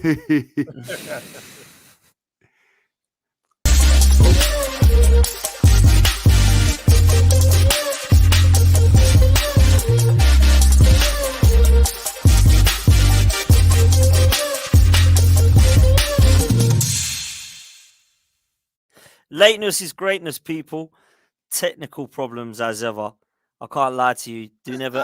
Lateness is greatness, people. Technical problems as ever. I can't lie to you. Do never,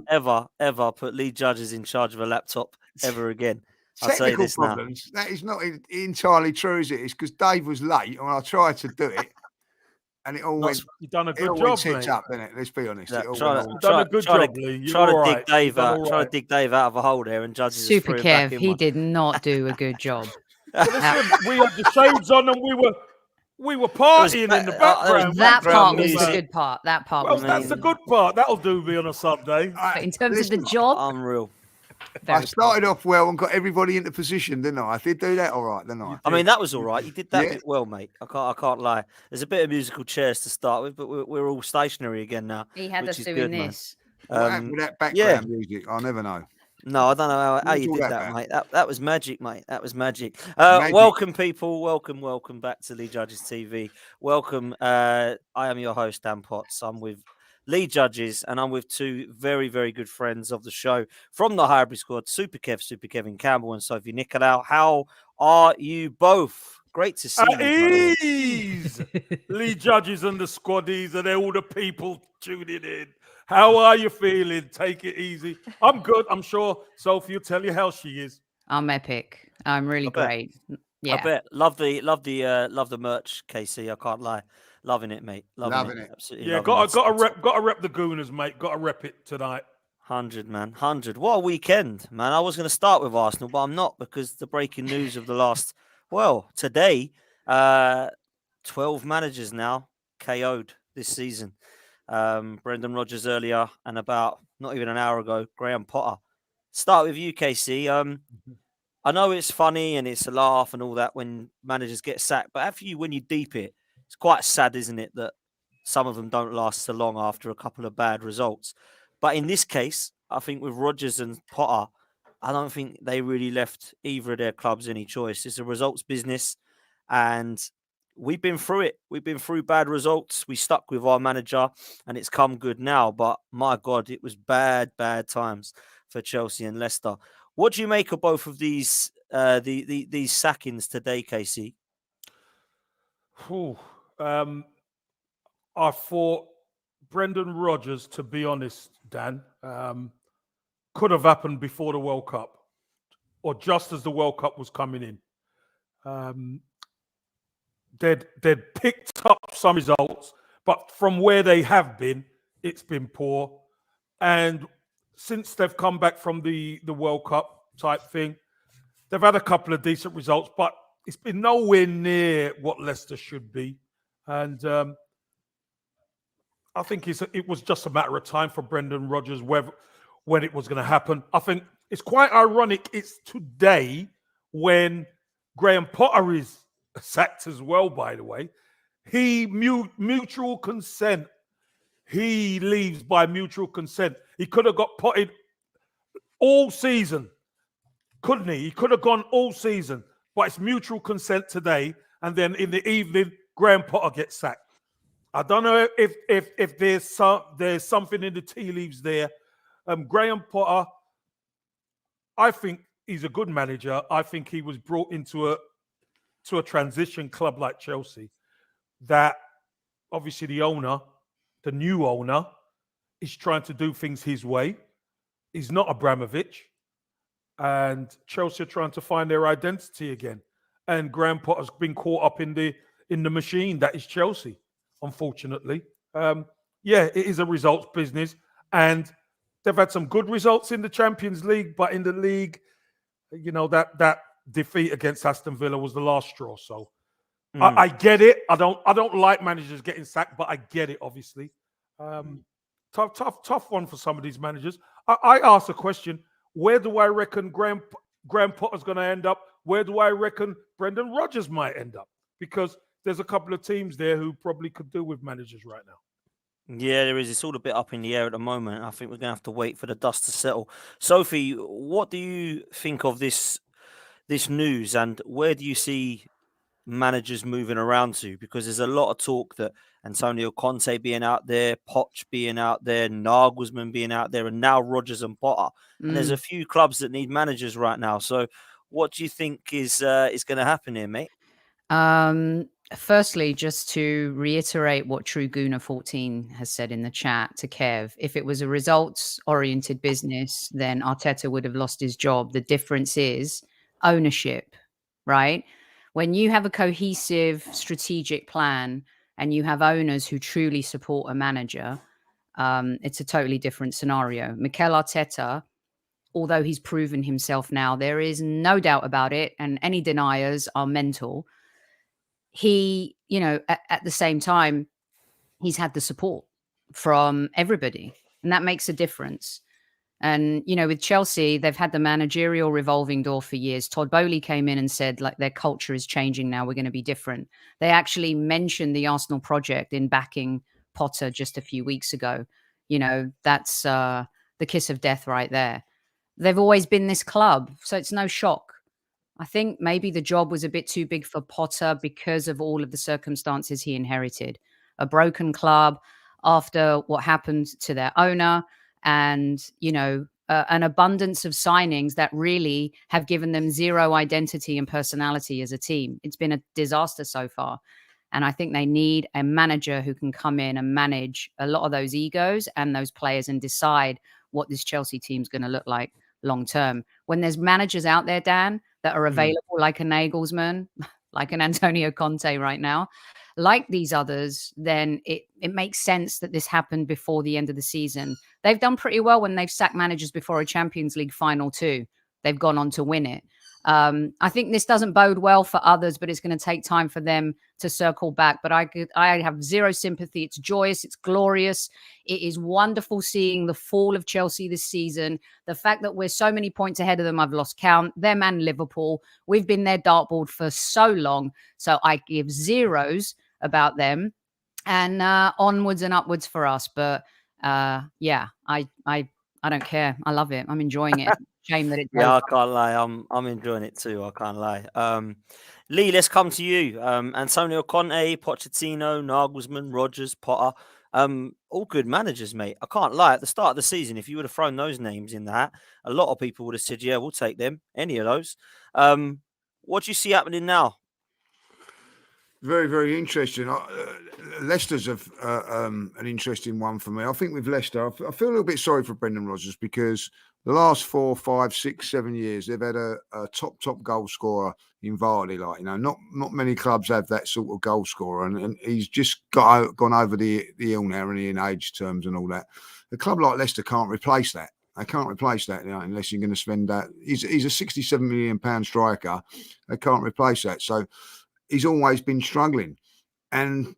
ever put lead judges in charge of a laptop ever again. I'll say this problems. Now. That is not entirely true, is it? It's because Dave was late and I tried to do it. And it all went. You've done a good job, mate. Up, didn't it? Let's be honest. You've done a good job, Lee. Try to dig Dave out. Try to dig Dave out of a hole there, and judges. Super Kev, he did not do a good job. Listen, we had the shades on, and we were partying in the background. That part was the good part. That part was. That's the good part. That'll do me on a Sunday. But in terms of the job, unreal. I started off well and got everybody into position, didn't I? I did do that all right, didn't I? I mean, that was all right. You did that bit well, mate. I can't lie. There's a bit of musical chairs to start with, but we're all stationary again now. He had us doing this. What happened with that background music? I'll never know. No, I don't know how you did that, mate. That was magic, mate. That was magic. Welcome, people. Welcome back to League Judges TV. Welcome. I am your host, Dan Potts. I'm with League Judges, and I'm with two very, very good friends of the show from the hybrid squad, Super Kevin Campbell and Sophie Nicolau. How are you both? Great to see you. Ease. League Judges and the squaddies and all the people tuning in. How are you feeling? Take it easy. I'm good. I'm sure Sophie will tell you how she is. I'm epic. I'm really great. Yeah, I bet. Love the merch, Casey. I can't lie. Loving it, mate. Loving it. Absolutely. Yeah, got to rep the Gooners, mate. Got to rep it tonight. 100, man. 100. What a weekend, man. I was going to start with Arsenal, but I'm not, because the breaking news of the last, today, 12 managers now KO'd this season. Brendan Rodgers earlier, and about not even an hour ago, Graham Potter. Start with you, Casey. I know it's funny and it's a laugh and all that when managers get sacked, but when you deep it, it's quite sad, isn't it, that some of them don't last so long after a couple of bad results. But in this case, I think with Rodgers and Potter, I don't think they really left either of their clubs any choice. It's a results business, and we've been through it. We've been through bad results. We stuck with our manager, and it's come good now. But my God, it was bad times for Chelsea and Leicester. What do you make of both of these these sackings today, Casey? I thought Brendan Rodgers, to be honest, Dan, could have happened before the World Cup, or just as the World Cup was coming in. They'd picked up some results, but from where they have been, it's been poor. And since they've come back from the World Cup type thing, they've had a couple of decent results, but it's been nowhere near what Leicester should be. And I think it was just a matter of time for Brendan Rodgers when it was going to happen. I think it's quite ironic. It's today when Graham Potter is sacked as well, by the way. He mutual consent. He leaves by mutual consent. He could have got potted all season, couldn't he? He could have gone all season, but it's mutual consent today. And then in the evening, Graham Potter gets sacked. I don't know if there's something in the tea leaves there. Graham Potter, I think he's a good manager. I think he was brought into a transition club like Chelsea, that obviously the new owner, is trying to do things his way. He's not Abramovich, and Chelsea are trying to find their identity again. And Graham Potter's been caught up in the machine that is Chelsea, unfortunately. It is a results business, and they've had some good results in the Champions League, but in the league, that defeat against Aston Villa was the last straw. So I get it. I don't like managers getting sacked, but I get it, obviously. Tough one for some of these managers. I asked a question: where do I reckon Graham Potter's going to end up? Where do I reckon Brendan Rodgers might end up? Because there's a couple of teams there who probably could do with managers right now. Yeah, there is. It's all a bit up in the air at the moment. I think we're going to have to wait for the dust to settle. Sophie, what do you think of this this news, and where do you see managers moving around to? Because there's a lot of talk that Antonio Conte being out there, Poch being out there, Nagelsmann being out there, and now Rodgers and Potter. And there's a few clubs that need managers right now. So what do you think is going to happen here, mate? Firstly, just to reiterate what True Gooner 14 has said in the chat to Kev, if it was a results-oriented business, then Arteta would have lost his job. The difference is ownership, right? When you have a cohesive strategic plan and you have owners who truly support a manager, it's a totally different scenario. Mikel Arteta, although he's proven himself now, there is no doubt about it, and any deniers are mental. He, at the same time, he's had the support from everybody, and that makes a difference. And, with Chelsea, they've had the managerial revolving door for years. Todd Bowley came in and said, like, their culture is changing now. We're going to be different. They actually mentioned the Arsenal project in backing Potter just a few weeks ago. That's the kiss of death right there. They've always been this club, so it's no shock. I think maybe the job was a bit too big for Potter because of all of the circumstances he inherited. A broken club after what happened to their owner, and, an abundance of signings that really have given them zero identity and personality as a team. It's been a disaster so far. And I think they need a manager who can come in and manage a lot of those egos and those players and decide what this Chelsea team's going to look like long term. When there's managers out there, Dan, that are available, like a Nagelsmann, like an Antonio Conte right now, like these others, then it makes sense that this happened before the end of the season. They've done pretty well when they've sacked managers before a Champions League final too. They've gone on to win it. I think this doesn't bode well for others, but it's going to take time for them to circle back. But I have zero sympathy. It's joyous. It's glorious. It is wonderful seeing the fall of Chelsea this season. The fact that we're so many points ahead of them, I've lost count. Them and Liverpool. We've been their dartboard for so long. So I give zeros about them, and onwards and upwards for us. But I don't care. I love it. I'm enjoying it. Shame that it's I can't lie. I'm enjoying it too. I can't lie. Lee, let's come to you. Antonio Conte, Pochettino, Nagelsmann, Rodgers, Potter. All good managers, mate. I can't lie. At the start of the season, if you would have thrown those names in that, a lot of people would have said, "Yeah, we'll take them." Any of those. What do you see happening now? Very, very interesting. Leicester's an interesting one for me. I think with Leicester, I feel a little bit sorry for Brendan Rodgers because the last 4, 5, 6, 7 years, they've had a top goal scorer in Vardy. Not many clubs have that sort of goal scorer, and he's just gone over the hill now, in age terms and all that. A club like Leicester can't replace that. They can't replace that, unless you're going to spend that. He's a £67 million striker. They can't replace that. So he's always been struggling. And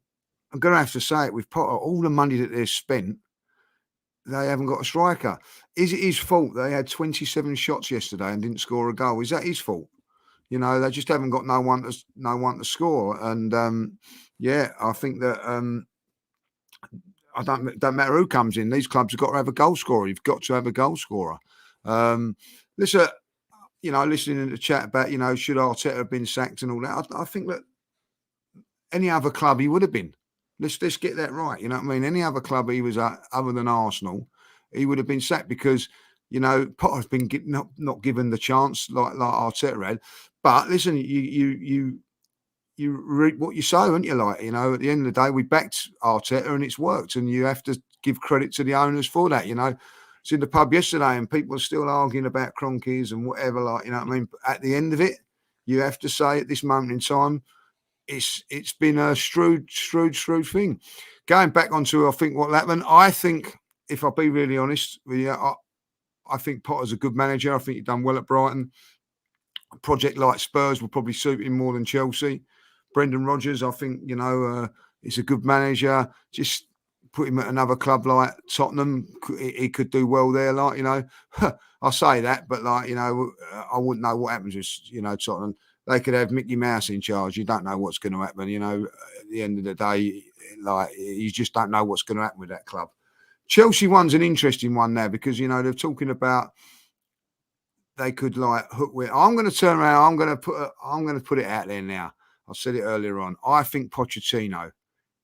I'm going to have to say it with Potter, all the money that they've spent, they haven't got a striker. Is it his fault they had 27 shots yesterday and didn't score a goal? Is that his fault? They just haven't got no one to score. And I think that I don't matter who comes in. These clubs have got to have a goal scorer. You've got to have a goal scorer. Listen, listening to the chat about, should Arteta have been sacked and all that, I think that any other club he would have been. Let's get that right. You know what I mean? Any other club he was at, other than Arsenal, he would have been sacked because, Potter's been not given the chance like Arteta had. But listen, you reap what you sow, aren't you? At the end of the day, we backed Arteta and it's worked, and you have to give credit to the owners for that. It's in the pub yesterday and people are still arguing about Cronkies and whatever, what I mean? But at the end of it, you have to say at this moment in time, it's been a shrewd thing. Going back onto, I think, what happened, I think, if I'll be really honest with you, I think Potter's a good manager. I think he's done well at Brighton. A project like Spurs will probably suit him more than Chelsea. Brendan Rodgers, I think, is a good manager. Just put him at another club like Tottenham, he could do well there. I say that, but I wouldn't know what happens with, Tottenham. They could have Mickey Mouse in charge. You don't know what's going to happen. At the end of the day, you just don't know what's going to happen with that club. Chelsea one's an interesting one now because, they're talking about they could like hook with. I'm going to turn around. I'm going to put it out there now. I said it earlier on. I think Pochettino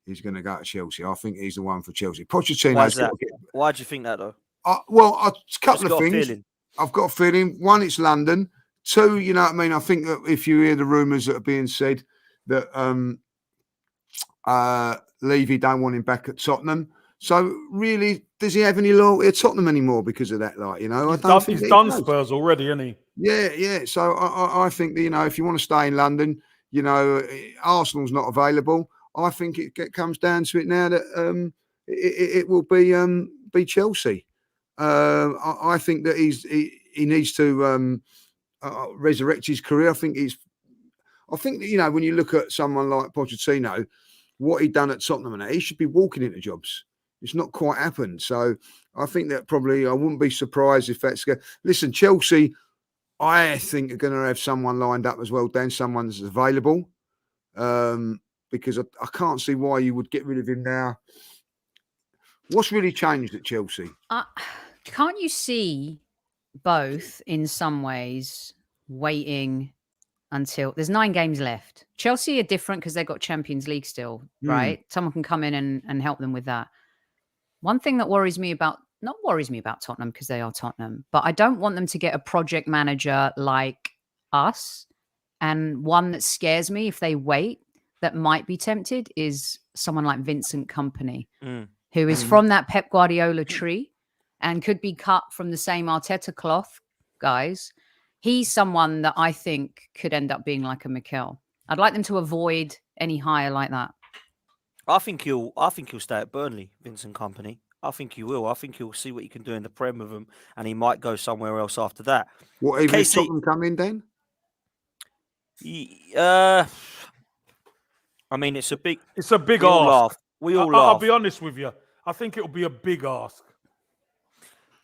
is going to go to Chelsea. I think he's the one for Chelsea. Pochettino. Why is that? Why do you think that though? Well, a couple Just of got a things. feeling. I've got a feeling. One, it's London. Two, you know what I mean? I think that if you hear the rumours that are being said that Levy don't want him back at Tottenham. So really, does he have any loyalty at Tottenham anymore because of that? Like, you know, He's done Spurs already, hasn't he? Yeah. So I think that, you know, if you want to stay in London, you know, Arsenal's not available. I think it comes down to it now that it will be Chelsea. I think that he needs to resurrect his career. I think that, you know, when you look at someone like Pochettino, what he done at Tottenham and that, he should be walking into jobs. It's not quite happened. So I think that probably, I wouldn't be surprised if that's good. Listen, Chelsea, I think are going to have someone lined up as well, Dan, someone that's available. Because I can't see why you would get rid of him now. What's really changed at Chelsea? Can't you see both in some ways waiting until there's 9 games left? Chelsea are different because they've got Champions League still, right? Someone can come in and help them with that. One thing that worries me about Tottenham, because they are Tottenham, but I don't want them to get a project manager like us. And one that scares me if they wait, that might be tempted, is someone like Vincent Kompany, who is from that Pep Guardiola tree and could be cut from the same Arteta cloth, guys. He's someone that I think could end up being like a Mikel. I'd like them to avoid any hire like that. I think he'll stay at Burnley, Vincent Kompany. I think he will. I think he'll see what he can do in the Prem with him, and he might go somewhere else after that. What, even if Tottenham come in, then? I mean, it's a big ask. We all laugh. I'll be honest with you. I think it'll be a big ask.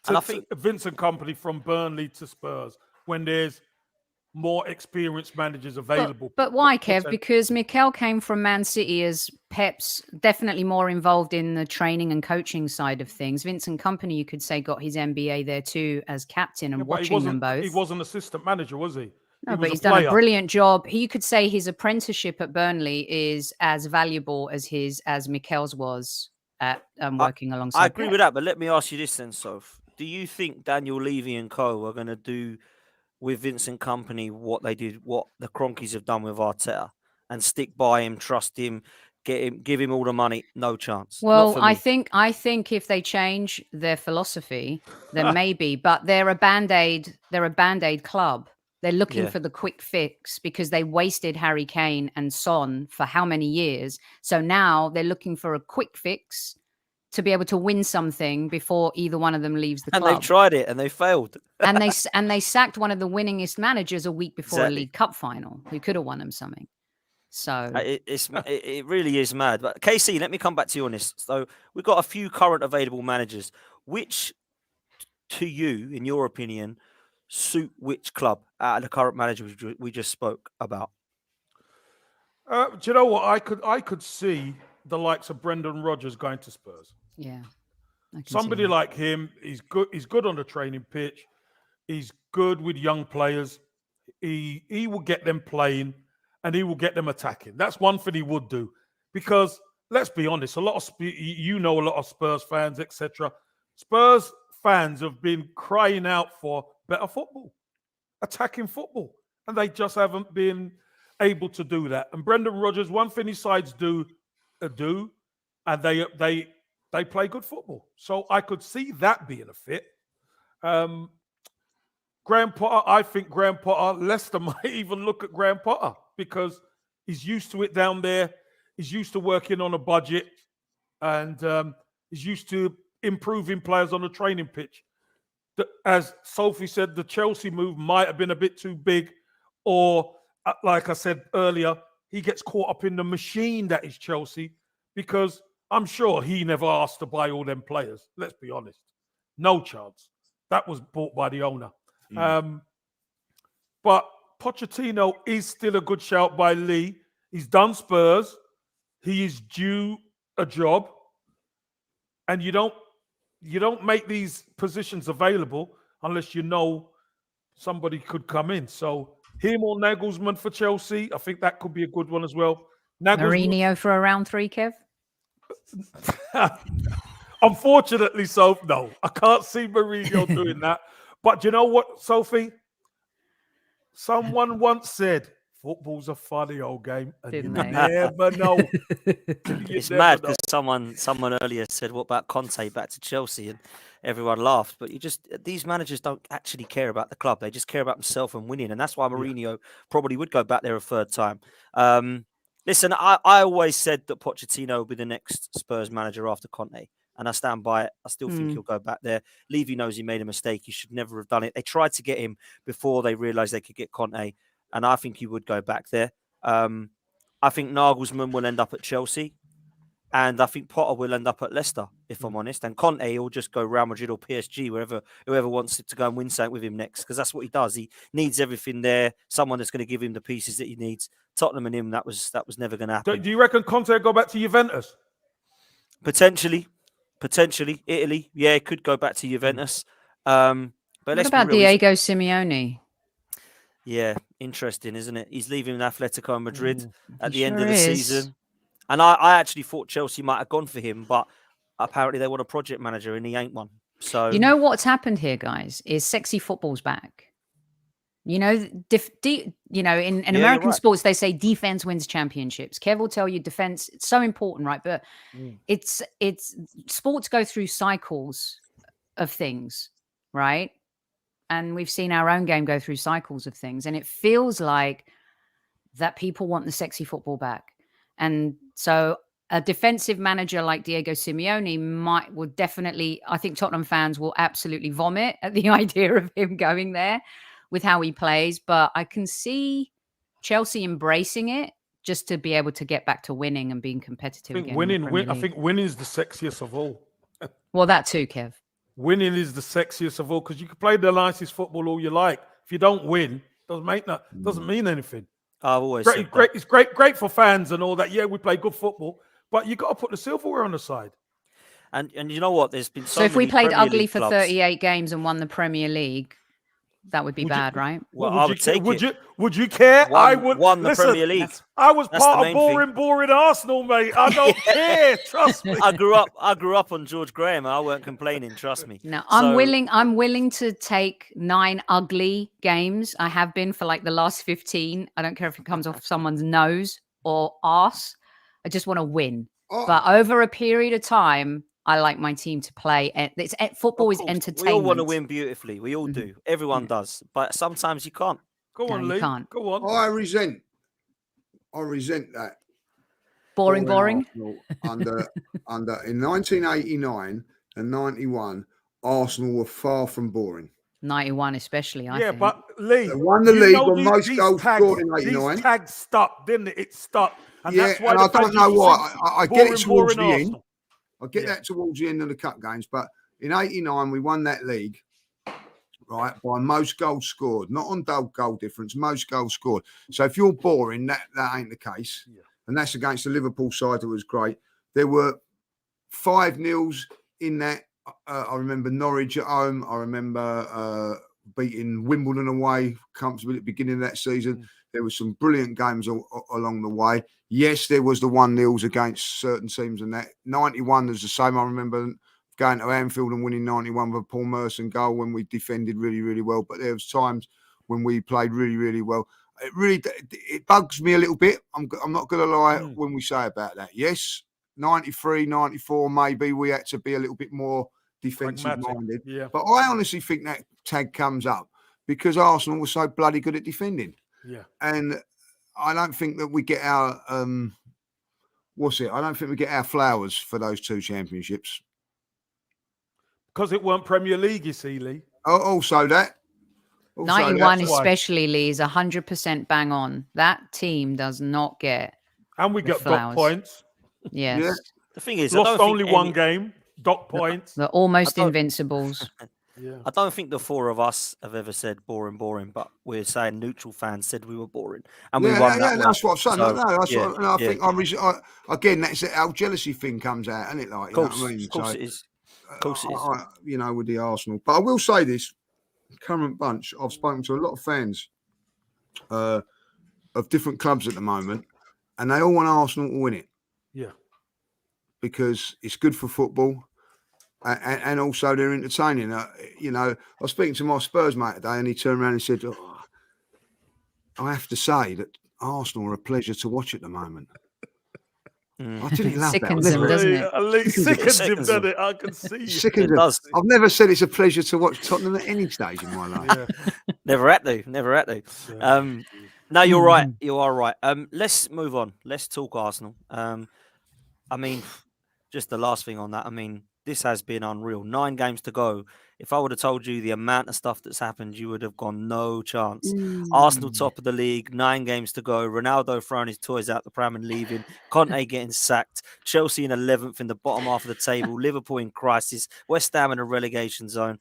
And I think Vincent Kompany from Burnley to Spurs when there's more experienced managers available. But why, Kev? Because Mikel came from Man City as Pep's definitely more involved in the training and coaching side of things. Vincent Kompany, you could say, got his MBA there too as captain and watching them both. He wasn't assistant manager, was he? No, but he's done a brilliant job. You could say his apprenticeship at Burnley is as valuable as Mikel's was at working alongside. I agree with that, but let me ask you this then, Soph. Do you think Daniel Levy and co are going to do with Vincent Kompany what they did, what the Cronkies have done with Arteta, and stick by him, trust him, give him all the money? No chance. Well, I think if they change their philosophy, then maybe. But they're a Band-Aid. They're a Band-Aid club. They're looking for the quick fix because they wasted Harry Kane and Son for how many years? So now they're looking for a quick fix to be able to win something before either one of them leaves the club. And they've tried it and they failed. and they sacked one of the winningest managers a week before a League Cup final who could have won them something. So it really is mad. But KC, let me come back to you on this. So we've got a few current available managers. Which, to you, in your opinion, suit which club out of the current managers we just spoke about? Do you know what? I could see the likes of Brendan Rodgers going to Spurs. Yeah. Somebody like him, he's good on the training pitch. He's good with young players. He will get them playing and he will get them attacking. That's one thing he would do. Because let's be honest, a lot of Spurs fans, etc. Spurs fans have been crying out for better football, attacking football, and they just haven't been able to do that. And Brendan Rodgers, one thing his sides do, and they play good football. So I could see that being a fit. Graham Potter, I think Graham Potter, Leicester might even look at Graham Potter because he's used to it down there. He's used to working on a budget, and he's used to improving players on the training pitch. As Sophie said, the Chelsea move might have been a bit too big, or like I said earlier, he gets caught up in the machine that is Chelsea, because I'm sure he never asked to buy all them players. Let's be honest. No chance. That was bought by the owner. But Pochettino is still a good shout by Lee. He's done Spurs. He is due a job. And you don't make these positions available unless you know somebody could come in. So him or Nagelsmann for Chelsea, I think that could be a good one as well. Mourinho for a round 3, Kev? Unfortunately, so no, I can't see Mourinho doing that. But you know what, Sophie? Someone once said, football's a funny old game, and Didn't you they? never know. It's mad because someone earlier said, "What about Conte back to Chelsea?" and everyone laughed. But these managers don't actually care about the club; they just care about themselves and winning, and that's why Mourinho probably would go back there a third time. Listen, I always said that Pochettino would be the next Spurs manager after Conte, and I stand by it. I still think he'll go back there. Levy knows he made a mistake; he should never have done it. They tried to get him before they realised they could get Conte, and I think he would go back there. I think Nagelsmann will end up at Chelsea, and I think Potter will end up at Leicester, if I'm honest. And Conte will just go Real Madrid or PSG, whoever wants to go and win something with him next, because that's what he does. He needs everything there. Someone that's going to give him the pieces that he needs. Tottenham and him, that was never going to happen. Do you reckon Conte will go back to Juventus? Potentially, Italy. Yeah, it could go back to Juventus. But What about Diego Simeone? Yeah, interesting, isn't it? He's leaving Atletico Madrid at the He end sure of the is. season. And I actually thought Chelsea might have gone for him, but apparently they want a project manager and he ain't one. So You know what's happened here, guys, is sexy football's back. You know, in American sports, they say defense wins championships. Kev will tell you defense, it's so important, right? But it's sports go through cycles of things, right? And we've seen our own game go through cycles of things. And it feels like that people want the sexy football back. And so a defensive manager like Diego Simeone would definitely, I think Tottenham fans will absolutely vomit at the idea of him going there with how he plays. But I can see Chelsea embracing it just to be able to get back to winning and being competitive again. I think winning is the sexiest of all. Well, that too, Kev. Winning is the sexiest of all because you can play the nicest football all you like. If you don't win, doesn't mean anything. I've always great, said great. It's great for fans and all that. Yeah, we play good football, but you got to put the silverware on the side. And you know what? There's been so if we many played Premier ugly League for clubs. 38 games and won the Premier League, that would be bad, right? Well, I would take it. Would you care? I would. Won the Premier League. I was part of boring Arsenal, mate. I don't care. Trust me. I grew up on George Graham. I weren't complaining. Trust me. No, I'm willing to take 9 ugly games. I have been for like the last 15. I don't care if it comes off someone's nose or arse. I just want to win. But over a period of time, I like my team to play. Football is entertainment. We all want to win beautifully. We all do. Everyone does. But sometimes you can't. Go on, Lee. Can't. Go on. I resent that. Boring. under in 1989 and 91, Arsenal were far from boring. 91 especially, I think. But Lee, they won the league on most goals scored in 89. These tags stuck, didn't it? It stuck. And yeah, that's why and I don't know why. I get it towards the Arsenal. end. I get that towards the end of the cup games, but in 89 we won that league, right, by most goals scored, not on goal difference, most goals scored. So if you're boring, that ain't the case. Yeah. And that's against the Liverpool side that was great. There were 5-0s in that. I remember Norwich at home. I remember beating Wimbledon away comfortably at the beginning of that season. There were some brilliant games along the way. Yes, there was the 1-0s against certain teams and that. 91 was the same. I remember going to Anfield and winning 91 with a Paul Merson goal when we defended really, really well. But there was times when we played really, really well. It bugs me a little bit. I'm not going to lie when we say about that. Yes, 93, 94, maybe we had to be a little bit more defensive-minded. Yeah. But I honestly think that tag comes up because Arsenal was so bloody good at defending. Yeah. And I don't think that we get our I don't think we get our flowers for those 2 championships. Because it weren't Premier League, you see, Lee. Also that. 91 especially, Lee, is 100% bang on. That team does not get And we get flowers. dot points. Yes. Yeah. The thing is, Lost only one game, dot points. They're almost invincibles. Yeah. I don't think the 4 of us have ever said boring, but we're saying neutral fans said we were boring, and we won that. That's what I'm saying. So, I think again, that's how jealousy thing comes out, isn't it? Like, of course, you know what I mean? Of course it is. With the Arsenal. But I will say this: current bunch, I've spoken to a lot of fans of different clubs at the moment, and they all want Arsenal to win it. Yeah. Because it's good for football, and also they're entertaining. You know, I was speaking to my Spurs mate today, and he turned around and said, "Oh, I have to say that Arsenal are a pleasure to watch at the moment." I didn't love that. Sickens him, doesn't it? Sickens him, doesn't it? I can see you. Sickens him. I've never said it's a pleasure to watch Tottenham at any stage in my life. Yeah. Never had to. Yeah. No, you're right. You are right. Let's move on. Let's talk Arsenal. I mean, just the last thing on that. I mean, this has been unreal. 9 games to go. If I would have told you the amount of stuff that's happened, you would have gone no chance. Arsenal top of the league, 9 games to go. Ronaldo throwing his toys out the pram and leaving. Conte getting sacked. Chelsea in 11th in the bottom half of the table. Liverpool in crisis. West Ham in a relegation zone.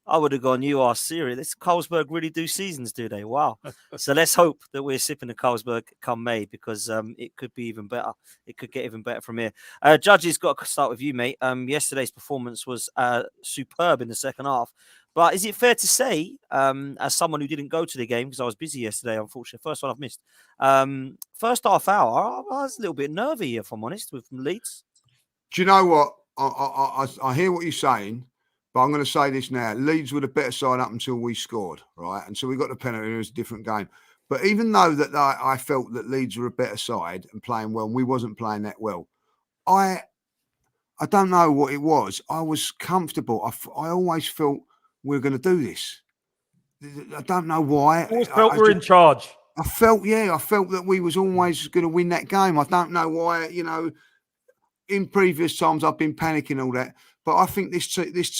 I would have gone, you are serious. This Carlsberg really do seasons, do they? Wow. So let's hope that we're sipping the Carlsberg come May, because it could be even better. It could get even better from here. Judges, got to start with you, mate. Yesterday's performance was superb in the second half. But is it fair to say, as someone who didn't go to the game because I was busy yesterday, unfortunately, first one I've missed, first half hour, I was a little bit nervy, if I'm honest, with Leeds. Do you know what? I hear what you're saying. But I'm going to say this now. Leeds were the better side up until we scored, right? Until we got the penalty, it was a different game. But even though that I felt that Leeds were a better side and playing well, and we wasn't playing that well, I don't know what it was. I was comfortable. I always felt we were going to do this. I don't know why. I always felt we're in charge. I felt that we was always going to win that game. I don't know why, you know, in previous times I've been panicking all that. But I think this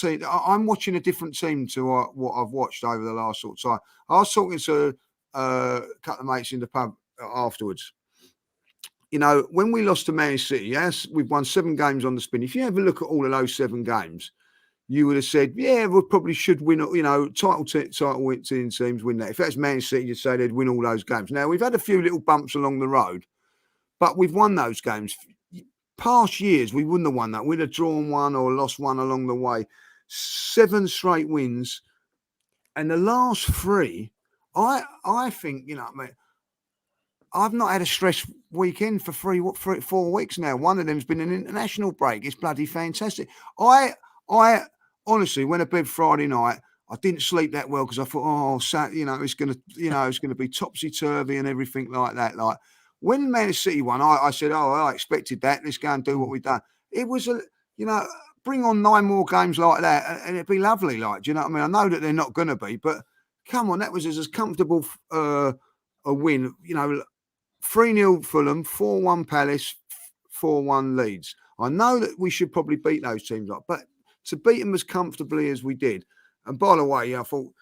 team, I'm watching a different team to what I've watched over the last sort of time. I was talking to a couple of mates in the pub afterwards. You know, when we lost to Man City, yes, we've won 7 games on the spin. If you have a look at all of those 7 games, you would have said, yeah, we probably should win, you know, title teams win that. If that's Man City, you'd say they'd win all those games. Now, we've had a few little bumps along the road, but we've won those games. Past years, we wouldn't have won that. We'd have drawn 1 or lost 1 along the way. 7 straight wins. And the last 3, I think, you know, mate, I've not had a stress weekend for 4 weeks now. One of them's been an international break. It's bloody fantastic. I honestly went to bed Friday night. I didn't sleep that well because I thought, it's gonna be topsy turvy and everything like that. Like, when Man City won, I said, I expected that. Let's go and do what we've done. It was, bring on 9 more games like that and it'd be lovely. Like, do you know what I mean? I know that they're not going to be, but come on, that was as comfortable a win. You know, 3-0 Fulham, 4-1 Palace, 4-1 Leeds. I know that we should probably beat those teams up, but to beat them as comfortably as we did. And by the way, I thought,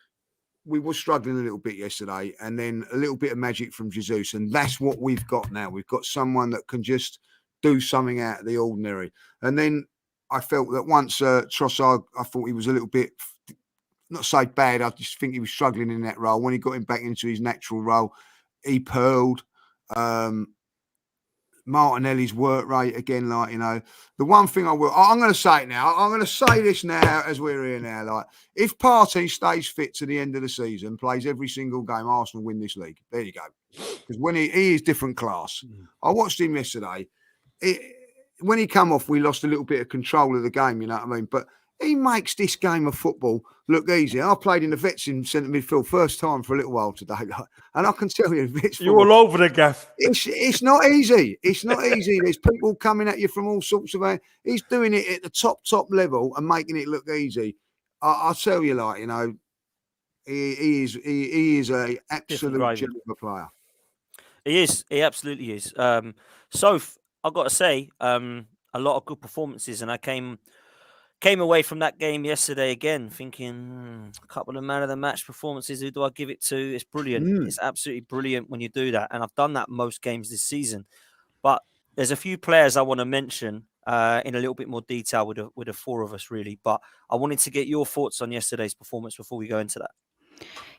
we were struggling a little bit yesterday, and then a little bit of magic from Jesus, and that's what we've got now. We've got someone that can just do something out of the ordinary. And then I felt that once Trossard, I thought he was a little bit, not say bad, I just think he was struggling in that role. When he got him back into his natural role, he pearled. Martinelli's work rate again, like, you know, the one thing I'm going to say it now. I'm going to say this now as we're here now. Like, if Partey stays fit to the end of the season, plays every single game, Arsenal win this league. There you go. Because when he is different class. I watched him yesterday. When he come off, we lost a little bit of control of the game, you know what I mean? But he makes this game of football look easy. I played in the vets in centre midfield first time for a little while today. And I can tell you, you're all over the gaff. It's not easy. It's not easy. There's people coming at you from all sorts of... He's doing it at the top level and making it look easy. I'll tell you, like, you know, he is a absolute gem of a player. He is. He absolutely is. So I've got to say, a lot of good performances, and I came away from that game yesterday again thinking a couple of man of the match performances. Who do I give it to? It's brilliant. It's absolutely brilliant when you do that. And I've done that most games this season. But there's a few players I want to mention in a little bit more detail with the 4 of us, really. But I wanted to get your thoughts on yesterday's performance before we go into that.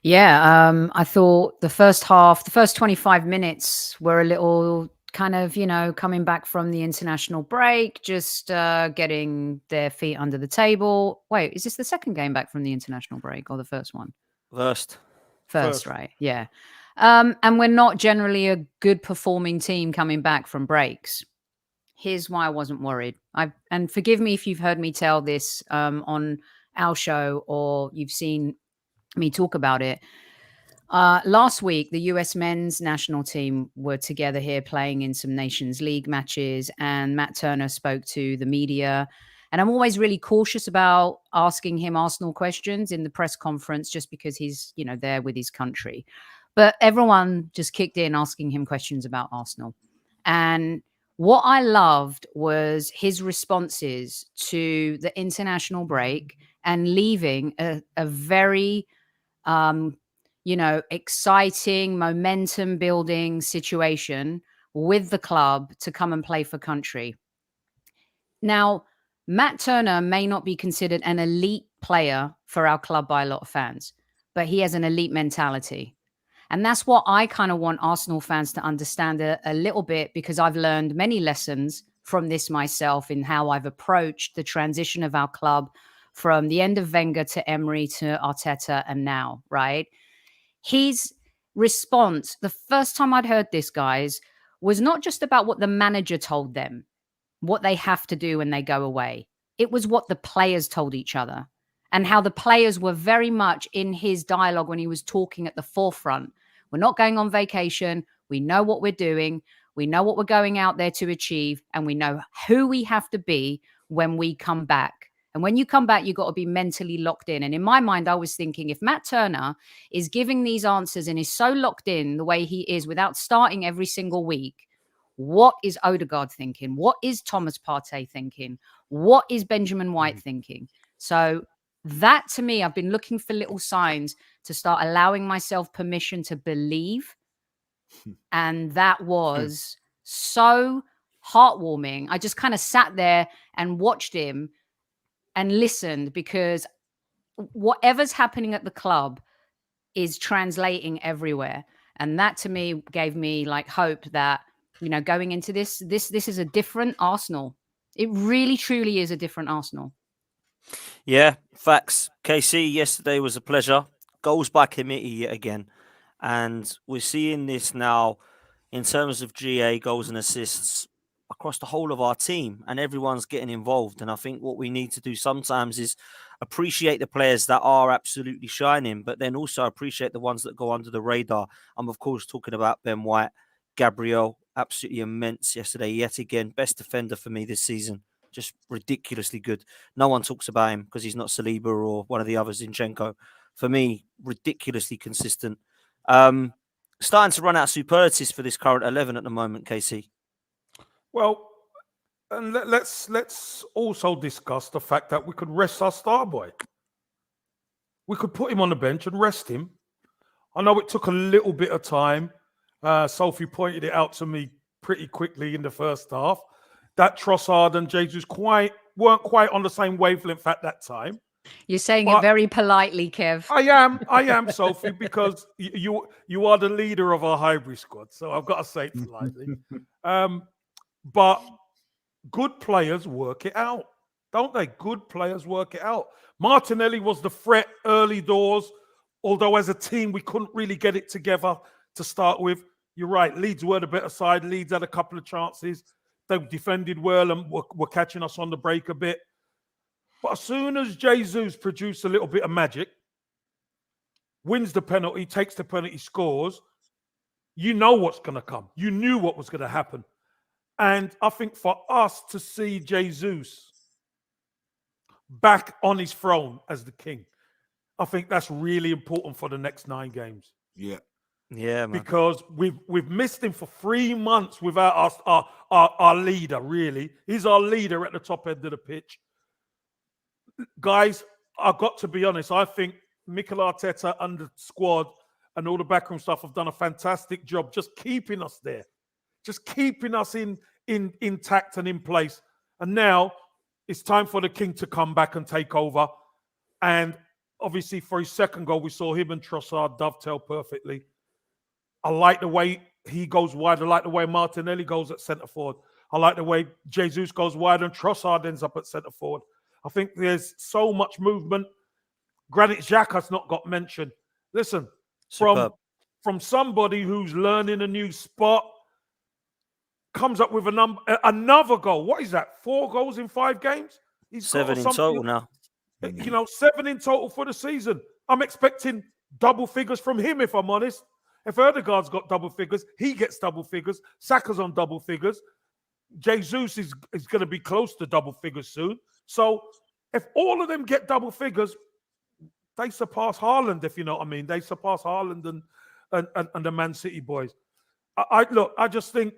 Yeah, I thought the first 25 minutes were a little kind of, you know, coming back from the international break, just getting their feet under the table. Wait, is this the second game back from the international break or the first one? First, right? Yeah. And we're not generally a good performing team coming back from breaks. Here's why I wasn't worried. And forgive me if you've heard me tell this on our show or you've seen me talk about it. Last week, the US men's national team were together here playing in some Nations League matches, and Matt Turner spoke to the media. And I'm always really cautious about asking him Arsenal questions in the press conference just because he's, there with his country. But everyone just kicked in asking him questions about Arsenal. And what I loved was his responses to the international break and leaving a very, exciting, momentum building situation with the club to come and play for country. Now, Matt Turner may not be considered an elite player for our club by a lot of fans, but he has an elite mentality. And that's what I kind of want Arsenal fans to understand a little bit, because I've learned many lessons from this myself in how I've approached the transition of our club from the end of Wenger to Emery to Arteta and now, right? His response, the first time I'd heard this, guys, was not just about what the manager told them, what they have to do when they go away. It was what the players told each other and how the players were very much in his dialogue when he was talking at the forefront. We're not going on vacation. We know what we're doing. We know what we're going out there to achieve, and we know who we have to be when we come back. And when you come back, you've got to be mentally locked in. And in my mind, I was thinking, if Matt Turner is giving these answers and is so locked in the way he is without starting every single week, what is Odegaard thinking? What is Thomas Partey thinking? What is Benjamin White thinking? So that, to me, I've been looking for little signs to start allowing myself permission to believe. And that was so heartwarming. I just kind of sat there and watched him and listened, because whatever's happening at the club is translating everywhere. And that, to me, gave me like hope that, going into this is a different Arsenal. It really, truly is a different Arsenal. Yeah, facts. KC, yesterday was a pleasure. Goals by committee yet again. And we're seeing this now in terms of GA, goals and assists, across the whole of our team, and everyone's getting involved. And I think what we need to do sometimes is appreciate the players that are absolutely shining, but then also appreciate the ones that go under the radar. I'm, of course, talking about Ben White, Gabriel, absolutely immense yesterday, yet again, best defender for me this season. Just ridiculously good. No one talks about him because he's not Saliba or one of the others, Zinchenko. For me, ridiculously consistent. Starting to run out of superlatives for this current 11 at the moment, KC. Well, and let's also discuss the fact that we could rest our star boy. We could put him on the bench and rest him. I know it took a little bit of time. Sophie pointed it out to me pretty quickly in the first half that Trossard and Jesus weren't quite on the same wavelength at that time. You're saying it very politely, Kev. I am, Sophie, because you are the leader of our hybrid squad, so I've got to say it politely. But good players work it out, don't they? Good players work it out. Martinelli was the threat early doors, although as a team we couldn't really get it together to start with. You're right, Leeds were the better side. Leeds had a couple of chances. They defended well and were catching us on the break a bit. But as soon as Jesus produced a little bit of magic, wins the penalty, takes the penalty, scores, you know what's going to come. You knew what was going to happen. And I think for us to see Jesus back on his throne as the king, I think that's really important for the next 9 games. Yeah. Yeah, man. Because we've missed him for 3 months without our leader, really. He's our leader at the top end of the pitch. Guys, I've got to be honest. I think Mikel Arteta and the squad and all the backroom stuff have done a fantastic job just keeping us there, just keeping us intact and in place. And now it's time for the king to come back and take over. And obviously for his second goal, we saw him and Trossard dovetail perfectly. I like the way he goes wide. I like the way Martinelli goes at centre forward. I like the way Jesus goes wide and Trossard ends up at centre forward. I think there's so much movement. Granit Xhaka's not got mentioned. Listen, Superb. from somebody who's learning a new spot, comes up with another goal. What is that? 4 goals in 5 games? He's got 7 in total now. 7 in total for the season. I'm expecting double figures from him, if I'm honest. If Erdegaard's got double figures, he gets double figures. Saka's on double figures. Jesus is going to be close to double figures soon. So if all of them get double figures, they surpass Haaland, if you know what I mean. They surpass Haaland and the Man City boys. I just think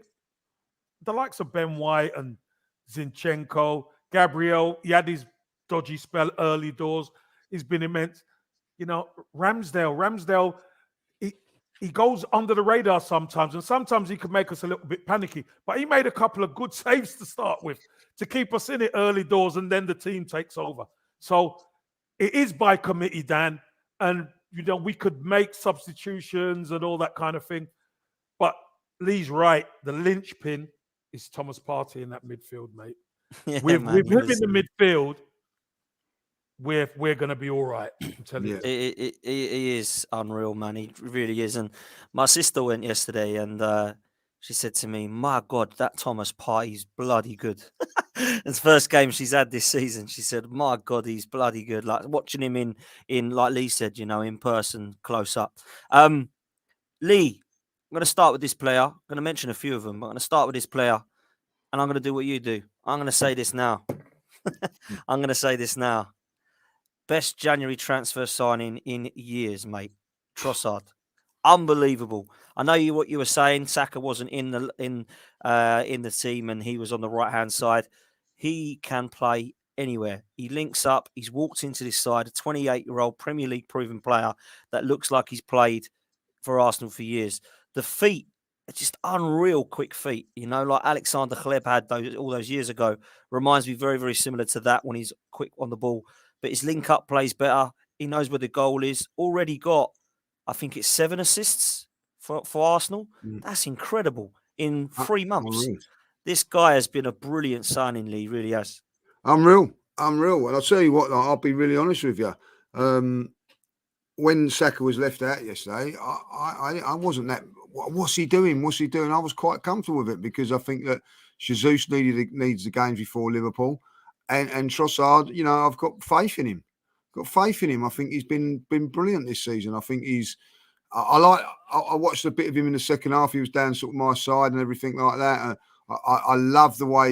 the likes of Ben White and Zinchenko, Gabriel, he had his dodgy spell early doors. He's been immense. You know, Ramsdale, he goes under the radar sometimes, and sometimes he can make us a little bit panicky. But he made a couple of good saves to start with to keep us in it early doors, and then the team takes over. So it is by committee, Dan, and you know we could make substitutions and all that kind of thing. But Lee's right. The linchpin is Thomas Partey in that midfield, mate. Yeah, with man, him in the midfield, we're going to be all right. I'm telling you. He is unreal, man. He really is. And my sister went yesterday and she said to me, my God, that Thomas Partey's bloody good. It's the first game she's had this season. She said, my God, he's bloody good. Like watching him in like Lee said, you know, in person, close up. Lee, I'm going to start with this player. I'm going to mention a few of them, but I'm going to start with this player and I'm going to do what you do. I'm going to say this now. I'm going to say this now. Best January transfer signing in years, mate. Trossard, unbelievable. I know what you were saying. Saka wasn't in the team, and he was on the right hand side. He can play anywhere. He links up. He's walked into this side. A 28-year-old Premier League proven player that looks like he's played for Arsenal for years. The feet are just unreal quick feet. You know, like Alexander Hleb had all those years ago. Reminds me very, very similar to that when he's quick on the ball. But his link-up plays better. He knows where the goal is. Already got, I think it's 7 assists for Arsenal. That's incredible. In 3 months. This guy has been a brilliant signing, Lee. He really has. Unreal. And I'll tell you what, I'll be really honest with you. When Saka was left out yesterday, I wasn't that... What's he doing? I was quite comfortable with it because I think that Jesus needs the games before Liverpool. And Trossard, you know, I've got faith in him. I think he's been brilliant this season. I think he's. I watched a bit of him in the second half. He was down sort of my side and everything like that. I love the way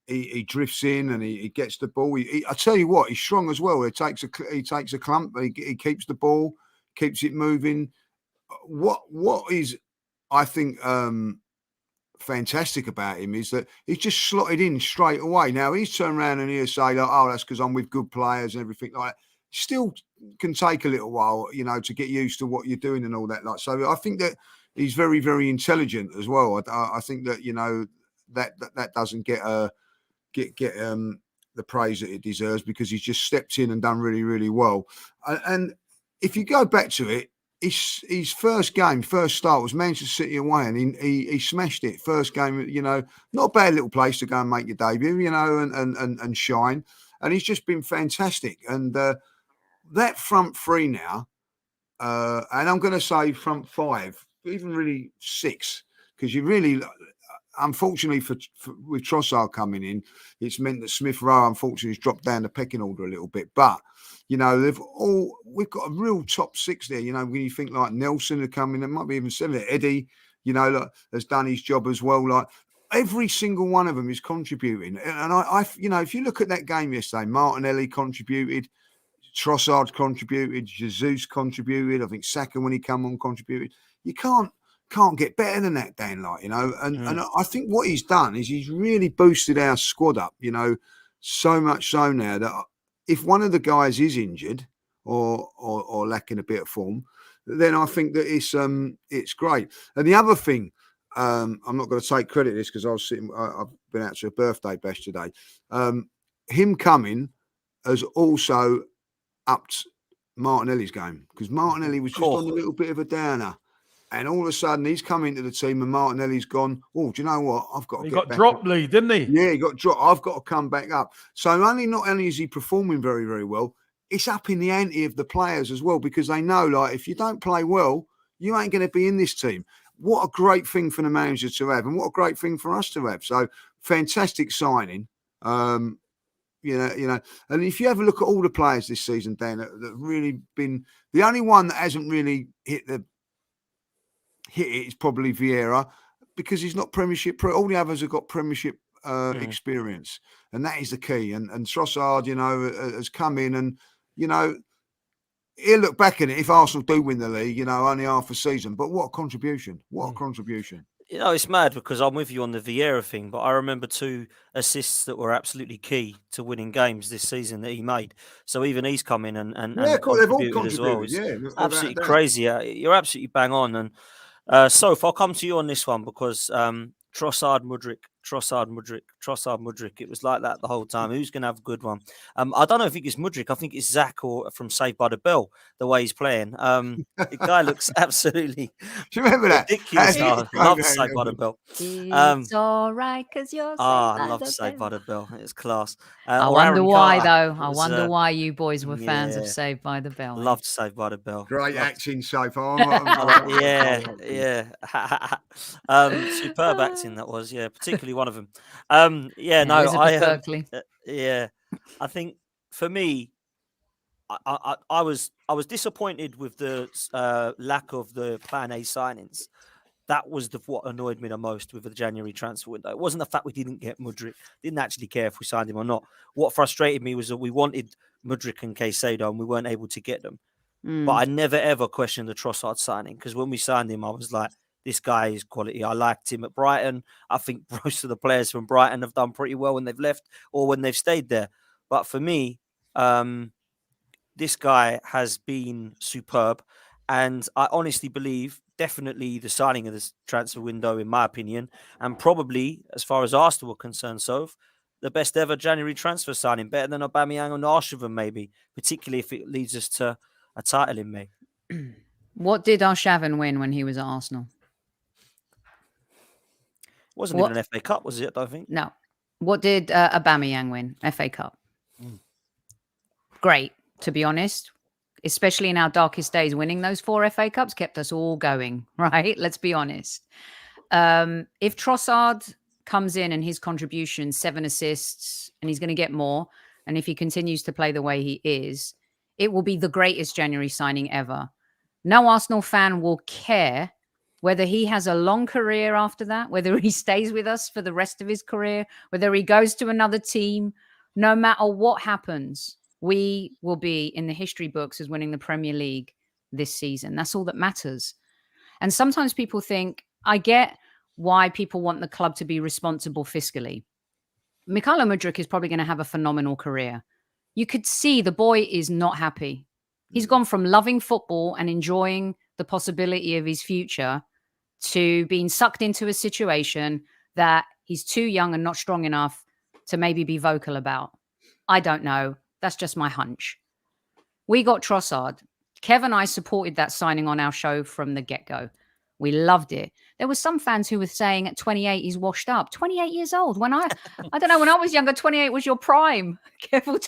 he drifts in and he gets the ball. I tell you what, he's strong as well. He takes a clump. He keeps the ball, keeps it moving. What is, I think. Fantastic about him is that he's just slotted in straight away. Now he's turned around and he'll say, like, "Oh, that's because I'm with good players and everything like that." Still can take a little while, you know, to get used to what you're doing and all that. Like, so I think that he's very, very intelligent as well. I think that you know that doesn't get the praise that it deserves because he's just stepped in and done really, really well. And if you go back to it. His first start was Manchester City away, and he smashed it. First game, you know, not a bad little place to go and make your debut, you know, and shine. And he's just been fantastic. And that front three now, and I'm going to say front 5, even really 6, because you really, unfortunately with Trossard coming in, it's meant that Smith Rowe unfortunately has dropped down the pecking order a little bit, but. You know, we've got a real top 6 there. You know, when you think like Nelson had come in, there might be even 7. Eddie, you know, like, has done his job as well. Like every single one of them is contributing. And I you know, if you look at that game yesterday, Martinelli contributed, Trossard contributed, Jesus contributed. I think Saka when he come on contributed. You can't get better than that, Dan. Like, you know, and I think what he's done is he's really boosted our squad up. You know, so much so now that. If one of the guys is injured or lacking a bit of form, then I think that it's great. And the other thing, I'm not going to take credit for this because I've been out to a birthday bash today. Him coming has also upped Martinelli's game because Martinelli was just on a little bit of a downer. And all of a sudden, he's come into the team and Martinelli's gone, oh, do you know what? I've got to get back. He got dropped, Lee, didn't he? Yeah, he got dropped. I've got to come back up. So not only is he performing very, very well, it's up in the ante of the players as well, because they know, like, if you don't play well, you ain't going to be in this team. What a great thing for the manager to have, and what a great thing for us to have. So fantastic signing. And if you have a look at all the players this season, Dan, that really been, the only one that hasn't really hit it is probably Vieira, because he's not Premiership. All the others have got Premiership experience, and that is the key. And Trossard, has come in, and he'll look back at it if Arsenal do win the league, only half a season. But what a contribution! What a contribution! It's mad, because I'm with you on the Vieira thing, but I remember 2 assists that were absolutely key to winning games this season that he made. So even he's come in and They've all contributed as well. It's absolutely crazy. You're absolutely bang on. And so if I'll come to you on this one, because Trossard, Mudryk. It was like that the whole time. Who's going to have a good one? I don't know if it's Mudryk. I think it's Zach or from Saved by the Bell, the way he's playing. The guy looks absolutely Do you remember that? ridiculous. I love Saved by the Bell. It's all right because you're I love Saved by the Bell. It's class. I wonder why, though. I wonder why you boys were fans of Saved by the Bell. Loved Saved by the Bell. Great acting so far. Yeah. Superb acting that was. Yeah, particularly one of them. I think for me, I was disappointed with the lack of the Plan A signings. That was what annoyed me the most with the January transfer window. It wasn't the fact we didn't get Mudryk. Didn't actually care if we signed him or not. What frustrated me was that we wanted Mudryk and Caicedo and we weren't able to get them. But I never ever questioned the Trossard signing, because when we signed him, I was like, this guy is quality. I liked him at Brighton. I think most of the players from Brighton have done pretty well when they've left or when they've stayed there. But for me, this guy has been superb. And I honestly believe definitely the signing of this transfer window, in my opinion, and probably, as far as Arsenal were concerned, the best ever January transfer signing, better than Aubameyang and Arshavin, maybe, particularly if it leads us to a title in May. What did Arshavin win when he was at Arsenal? Wasn't even an FA Cup, was it? I don't think. No. What did Aubameyang win? FA Cup. Great, to be honest. Especially in our darkest days, winning those 4 FA Cups kept us all going, right? Let's be honest. If Trossard comes in and his contribution, 7 assists, and he's going to get more, and if he continues to play the way he is, it will be the greatest January signing ever. No Arsenal fan will care whether he has a long career after that, whether he stays with us for the rest of his career, whether he goes to another team. No matter what happens, we will be in the history books as winning the Premier League this season. That's all that matters. And sometimes people think, I get why people want the club to be responsible fiscally. Mykhailo Mudryk is probably going to have a phenomenal career. You could see the boy is not happy. He's gone from loving football and enjoying the possibility of his future to being sucked into a situation that he's too young and not strong enough to maybe be vocal about. I don't know. That's just my hunch. We got Trossard. Kev and I supported that signing on our show from the get-go. We loved it. There were some fans who were saying at 28, he's washed up. 28 years old. When I don't know, when I was younger, 28 was your prime. Careful.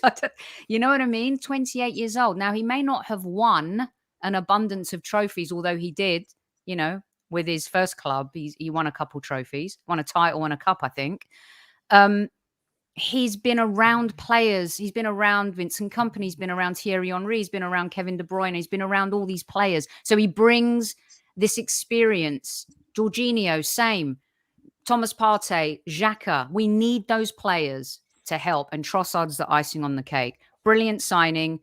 You know what I mean? 28 years old. Now, he may not have won an abundance of trophies, although he did, with his first club. He won a couple trophies, won a title, won a cup, I think. He's been around players. He's been around Vincent Kompany. He's been around Thierry Henry. He's been around Kevin De Bruyne. He's been around all these players. So he brings this experience. Jorginho, same. Thomas Partey, Xhaka. We need those players to help. And Trossard's the icing on the cake. Brilliant signing.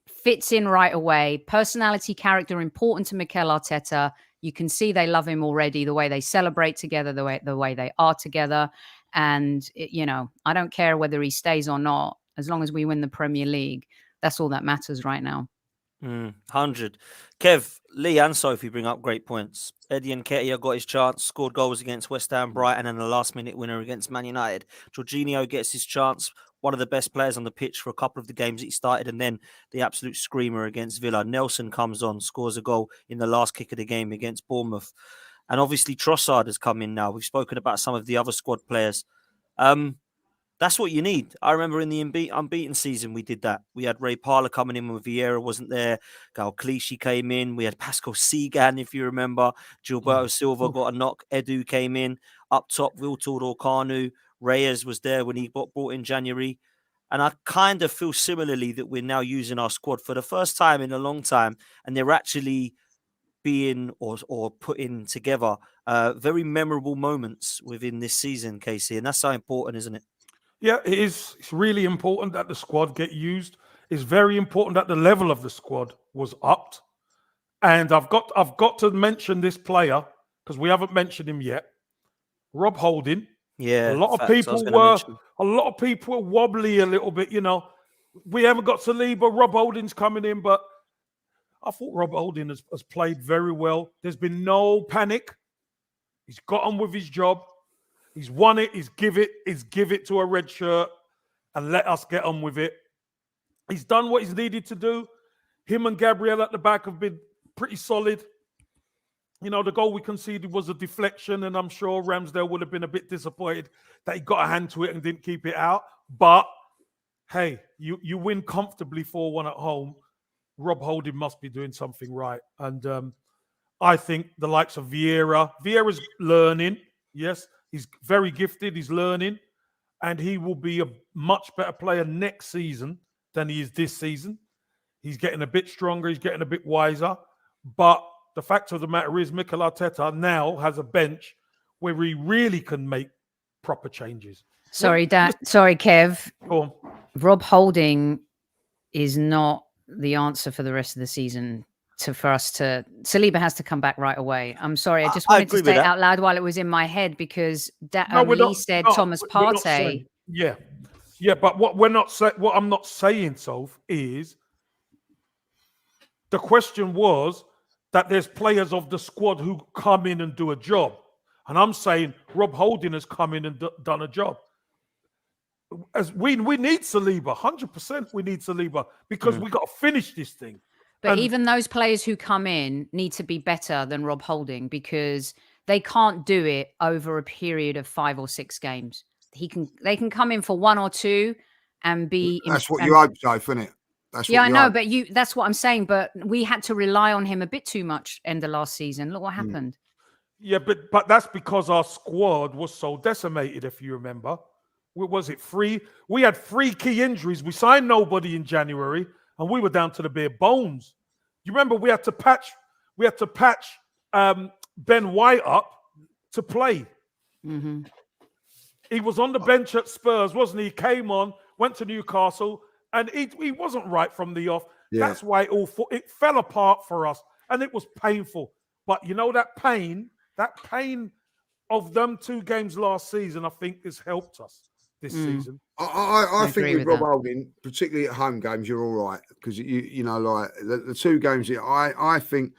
Fits in right away. Personality, character, important to Mikel Arteta. You can see they love him already. The way they celebrate together, the way they are together. And, I don't care whether he stays or not. As long as we win the Premier League, that's all that matters right now. 100. Kev, Lee and Sophie bring up great points. Eddie Nketiah got his chance, scored goals against West Ham, Brighton, and a last-minute winner against Man United. Jorginho gets his chance, one of the best players on the pitch for a couple of the games that he started, and then the absolute screamer against Villa. Nelson comes on, scores a goal in the last kick of the game against Bournemouth. And obviously Trossard has come in now. We've spoken about some of the other squad players. That's what you need. I remember in the unbeaten season, we did that. We had Ray Parlour coming in when Vieira wasn't there. Gal Clichy came in. We had Pascal Segan, if you remember. Gilberto Silva got a knock. Edu came in. Up top, Wiltord Orkanu. Reyes was there when he got brought in January. And I kind of feel similarly that we're now using our squad for the first time in a long time. And they're actually being or putting together very memorable moments within this season, Casey. And that's so important, isn't it? Yeah, it is. It's really important that the squad get used. It's very important that the level of the squad was upped. And I've got to mention this player because we haven't mentioned him yet. Rob Holding. Yeah. A lot of people were wobbly a little bit, We haven't got Saliba. Rob Holding's coming in, but I thought Rob Holding has played very well. There's been no panic. He's got on with his job. He's won it. He's give it to a red shirt and let us get on with it. He's done what he's needed to do. Him and Gabriel at the back have been pretty solid. The goal we conceded was a deflection, and I'm sure Ramsdale would have been a bit disappointed that he got a hand to it and didn't keep it out. But, hey, you win comfortably 4-1 at home. Rob Holding must be doing something right. And I think the likes of Vieira's learning, yes. He's very gifted. He's learning, and he will be a much better player next season than he is this season. He's getting a bit stronger. He's getting a bit wiser. But the fact of the matter is, Mikel Arteta now has a bench where he really can make proper changes. Sorry, Kev. Go on. Rob Holding is not the answer for the rest of the season. Saliba has to come back right away. I'm sorry, I just wanted to say it out loud while it was in my head because Lee said Thomas Partey. Yeah, but what I'm not saying, Soph, is the question was that there's players of the squad who come in and do a job, and I'm saying Rob Holding has come in and done a job. As we need Saliba, 100%. We need Saliba because we got to finish this thing. But even those players who come in need to be better than Rob Holding because they can't do it over a period of 5 or 6 games. They can come in for 1 or 2 and be. That's what you hope, isn't it? I know, but that's what I'm saying. But we had to rely on him a bit too much end of last season. Look what happened. Yeah, but that's because our squad was so decimated. If you remember, was it 3? We had 3 key injuries. We signed nobody in January. And we were down to the bare bones. You remember we had to patch Ben White up to play. Mm-hmm. He was on the bench at Spurs, wasn't he? He came on, went to Newcastle, and he wasn't right from the off. Yeah. That's why it fell apart for us, and it was painful. But that pain of them 2 games last season, I think has helped us this season. I think with Rob Holding, particularly at home games, you're all right because like the 2 games. I think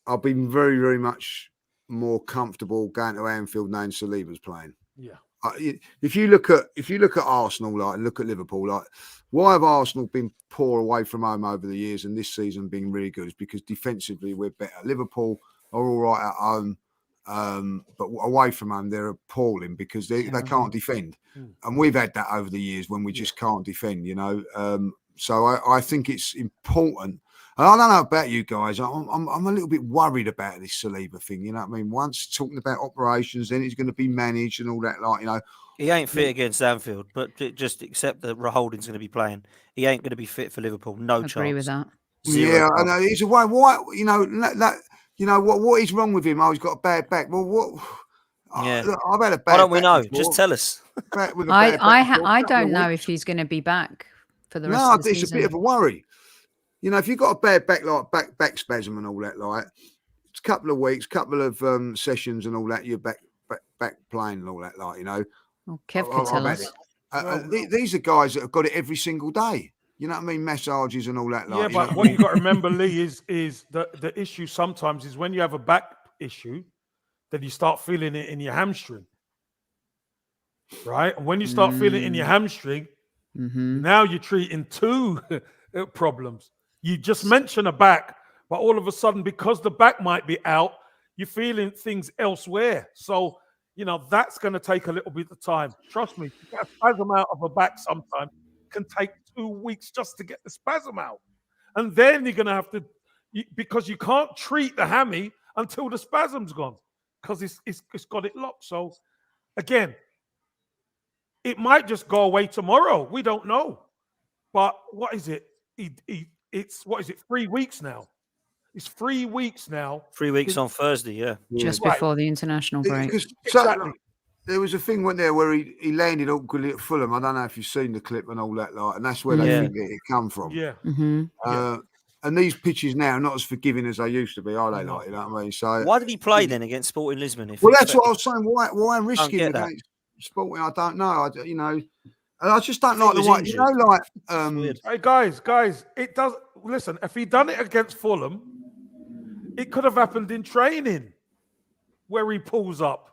I've been very, very much more comfortable going to Anfield knowing Saliba's playing. Yeah. If you look at Arsenal, like and look at Liverpool, like why have Arsenal been poor away from home over the years and this season being really good? Is because defensively we're better. Liverpool are all right at home. But away from home, they're appalling because they can't defend. And we've had that over the years when we just can't defend, So I think it's important. And I don't know about you guys. I'm a little bit worried about this Saliba thing. You know what I mean? Once talking about operations, then it's going to be managed and all that. He ain't fit against Anfield, but just accept that Holding's going to be playing. He ain't going to be fit for Liverpool. No chance. Agree with that. I know. He's a why? What is wrong with him? Oh, he's got a bad back. Well, what? Yeah. I've had a bad back. Why don't we know? Before. Just tell us. I don't know if he's going to be back for the rest of the season. It's a bit of a worry. If you've got a bad back, like back spasm and all that, like it's a couple of weeks, couple of sessions and all that, you're back playing and all that, like Well, Kev could tell us. These are guys that have got it every single day. You know what I mean? Massages and all that. Yeah, but what you got to remember, Lee, is the issue sometimes is when you have a back issue, then you start feeling it in your hamstring. Right? And when you start feeling it in your hamstring, now you're treating 2 problems. You just mention a back, but all of a sudden, because the back might be out, you're feeling things elsewhere. So You know, that's going to take a little bit of time. Trust me, to get a spasm out of a back sometimes can take 2 weeks just to get the spasm out. And then you're going to have to, because you can't treat the hammy until the spasm's gone, because it's got it locked. So, again, it might just go away tomorrow. We don't know. But what is it? It's 3 weeks now? It's 3 weeks now. 3 weeks on Thursday, yeah. Just before the international break. Exactly. There was a thing went there where he landed awkwardly at Fulham. I don't know if you've seen the clip and all that, and that's where they think it come from. Yeah. And these pitches now are not as forgiving as they used to be, are they? Like, you know what I mean? So why did he play then against Sporting Lisbon? Well, that's what I was saying. Why risk it against Sporting? I don't know. And I just don't like the way. You know, like hey guys, it does. Listen, if he done it against Fulham, it could have happened in training, where he pulls up.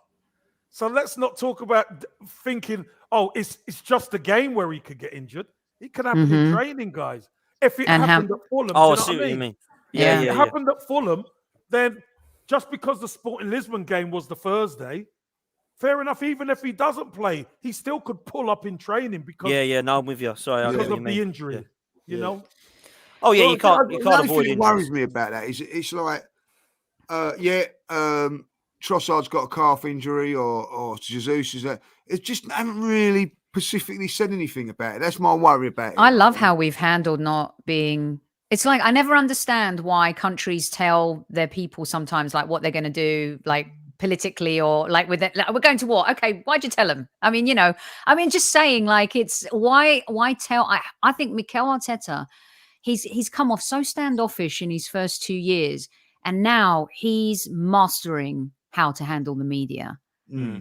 So let's not talk about thinking, oh, it's just a game where he could get injured. It could happen in training, guys. If it happened at Fulham, I see what you mean. If it happened at Fulham, then just because the Sporting Lisbon game was the Thursday, fair enough. Even if he doesn't play, he still could pull up in training because no, I'm with you. Sorry, because of the injury. You know. Oh yeah, you can't avoid it. What worries me about that is it's like, Trossard's got a calf injury or Jesus is that. It just haven't really specifically said anything about it. That's my worry about it. I love how we've handled not being. It's like I never understand why countries tell their people sometimes like what they're going to do, like politically or like with it. Like, we're going to war. Okay, why'd you tell them? I mean, just saying like it's why tell. I think Mikel Arteta, he's come off so standoffish in his first 2 years, and now he's mastering how to handle the media.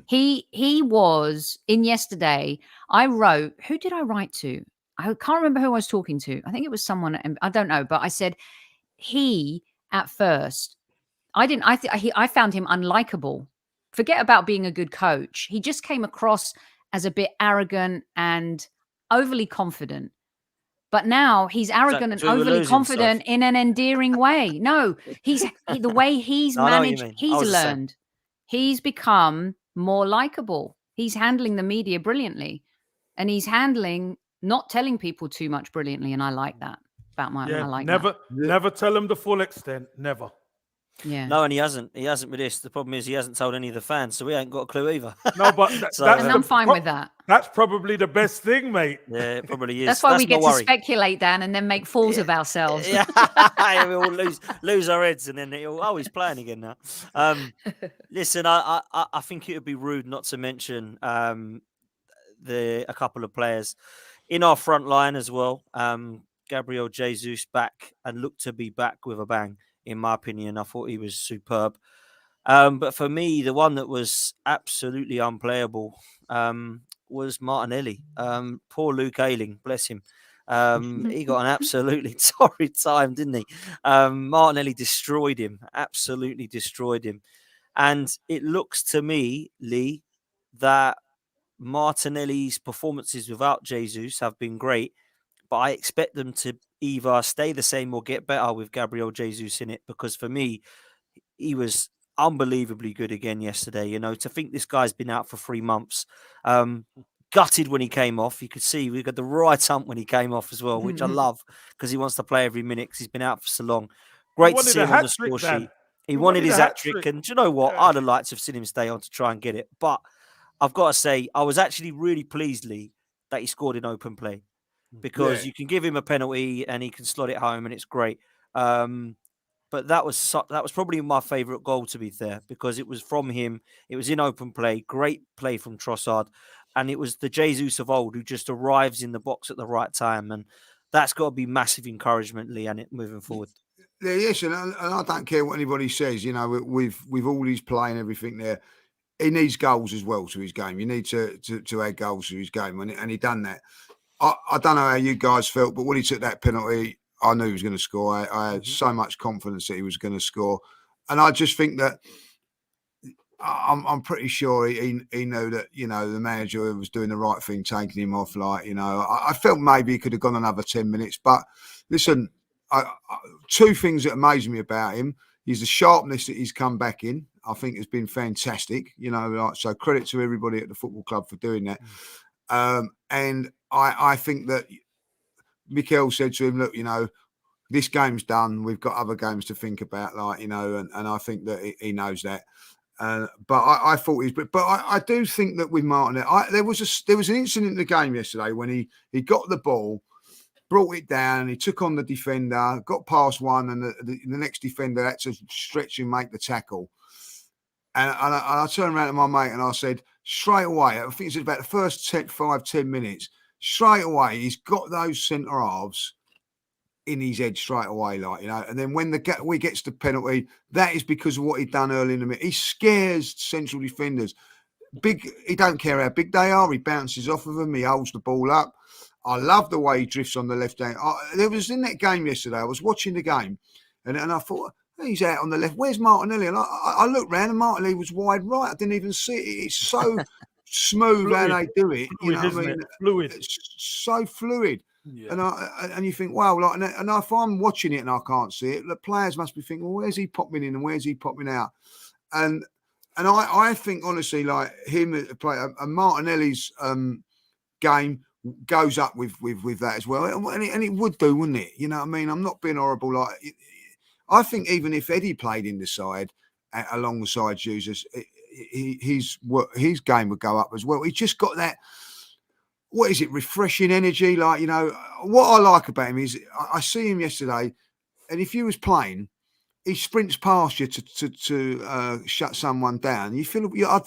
He was in yesterday. I wrote, who did I write to? I can't remember who I was talking to. I think it was someone, I don't know, but I said he at first, I found him unlikable. Forget about being a good coach. He just came across as a bit arrogant and overly confident. But now he's arrogant and overly confident in an endearing way. No, the way he's managed, he's learned. He's become more likable. He's handling the media brilliantly. And he's handling not telling people too much brilliantly. And I like that about my I like never tell him the full extent. Never. Yeah. No, and he hasn't with this. The problem is he hasn't told any of the fans, so we ain't got a clue either. No, but and I'm fine with that. That's probably the best thing, mate. Yeah, it probably is. That's why we get to speculate, Dan, and then make fools of ourselves. Yeah, we all lose our heads, and then he's playing again now. Listen, I think it would be rude not to mention a couple of players in our front line as well. Gabriel Jesus back and looked to be back with a bang. In my opinion, I thought he was superb. But for me, the one that was absolutely unplayable was Martinelli. Poor Luke Ayling, bless him. He got an absolutely torrid time, didn't he? Martinelli destroyed him, absolutely destroyed him. And it looks to me, Lee, that Martinelli's performances without Jesus have been great, but I expect them to either stay the same or get better with Gabriel Jesus in it, because for me, he was unbelievably good again yesterday. To think this guy's been out for 3 months, gutted when he came off. You could see we got the right hump when he came off as well, which I love because he wants to play every minute because he's been out for so long. Great to see him on the score sheet. He wanted his hat trick, and do you know what? I'd have liked to have seen him stay on to try and get it. But I've got to say, I was actually really pleased, Lee, that he scored in open play. Because you can give him a penalty and he can slot it home and it's great. But that was probably my favourite goal, to be fair, because it was from him. It was in open play, great play from Trossard, and it was the Jesus of old who just arrives in the box at the right time, and that's got to be massive encouragement, Lee, and it moving forward. Yeah, yes, and I don't care what anybody says. With all his play and everything there, he needs goals as well to his game. You need to add goals to his game, and he done that. I don't know how you guys felt, but when he took that penalty, I knew he was going to score. I had so much confidence that he was going to score. And I just think that I'm pretty sure he knew that, the manager was doing the right thing, taking him off. I felt maybe he could have gone another 10 minutes. But listen, two things that amaze me about him is the sharpness that he's come back in. I think has been fantastic. So credit to everybody at the football club for doing that. And I think that Mikel said to him, look, this game's done. We've got other games to think about, and I think that he knows that. But I thought I do think that with Martinelli, there was an incident in the game yesterday when he got the ball, brought it down, he took on the defender, got past one, and the next defender had to stretch and make the tackle. And I turned around to my mate and I said, straight away, I think it's about the first 5-10 minutes, straight away, he's got those centre halves in his head straight away, and then when he gets the penalty, that is because of what he'd done early in the minute. He scares central defenders. He don't care how big they are. He bounces off of them. He holds the ball up. I love the way he drifts on the left hand. There was in that game yesterday, I was watching the game and I thought, he's out on the left. Where's Martinelli? And I looked round and Martinelli was wide right. I didn't even see it. It's so smooth how they do it. Fluid, what I mean? Fluid. It's so fluid. Yeah. And you think, wow, and if I'm watching it and I can't see it, the players must be thinking, well, where's he popping in and where's he popping out? And I think honestly, like him, and Martinelli's game goes up with that as well, and it would do, wouldn't it? You know what I mean? I'm not being horrible. I think even if Eddie played in the side alongside Jesus, his game would go up as well. He's just got that. What is it? Refreshing energy. What I like about him is I see him yesterday, and if you was playing, he sprints past you to shut someone down. I'd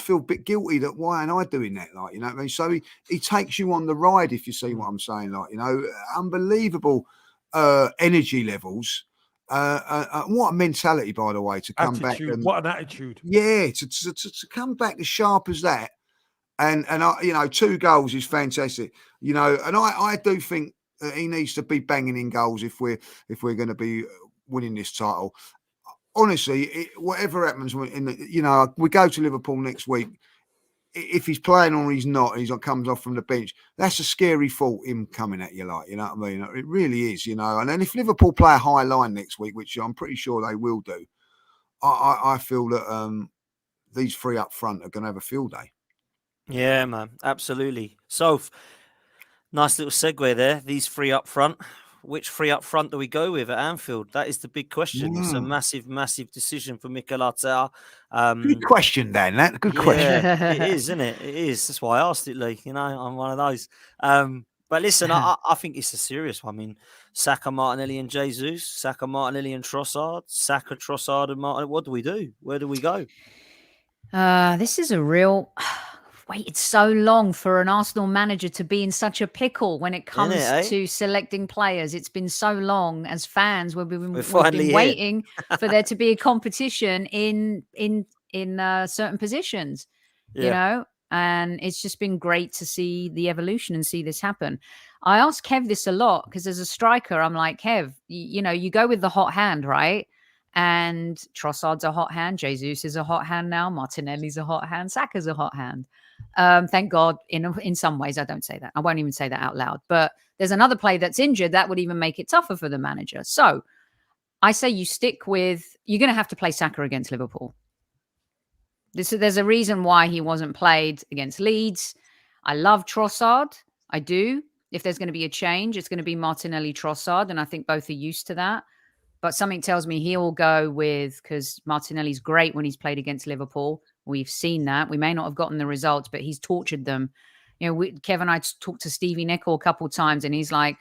feel a bit guilty that why am I doing that? What I mean? So he takes you on the ride, if you see what I'm saying. Unbelievable energy levels. What a mentality, by the way, to come back. What an attitude. Yeah, to come back as sharp as that. And 2 goals is fantastic. And I do think that he needs to be banging in goals if we're going to be winning this title. Honestly, whatever happens we go to Liverpool next week. If he's playing or he's not, comes off from the bench. That's a scary thought. Him coming at you, you know what I mean? It really is, And then if Liverpool play a high line next week, which I'm pretty sure they will do, I feel that these 3 up front are going to have a field day. Yeah, man, absolutely. So, nice little segue there. These 3 up front. Which 3 up front do we go with at Anfield? That is the big question. It's a massive, massive decision for Mikel Arteta. Good question, Dan. Good question. It is, isn't it? It is. That's why I asked it, Lee. I'm one of those. But listen, I think it's a serious one. I mean, Saka, Martinelli, and Jesus. Saka, Martinelli, and Trossard. Saka, Trossard, and Martinelli. What do we do? Where do we go? This is a real... waited so long for an Arsenal manager to be in such a pickle when it comes to selecting players. It's been so long as fans we've been waiting for there to be a competition in certain positions, and it's just been great to see the evolution and see this happen. I ask Kev this a lot because as a striker, I'm like, Kev, you go with the hot hand, right? And Trossard's a hot hand. Jesus is a hot hand now. Martinelli's a hot hand. Saka's a hot hand. Thank God. In some ways, I don't say that. I won't even say that out loud. But there's another player that's injured that would even make it tougher for the manager. So I say you stick with. You're going to have to play Saka against Liverpool. There's a reason why he wasn't played against Leeds. I love Trossard. I do. If there's going to be a change, it's going to be Martinelli, Trossard, and I think both are used to that. But something tells me he'll go with, because Martinelli's great when he's played against Liverpool. We've seen that. We may not have gotten the results, but he's tortured them. Kevin and I talked to Stevie Nicol a couple of times, and he's like,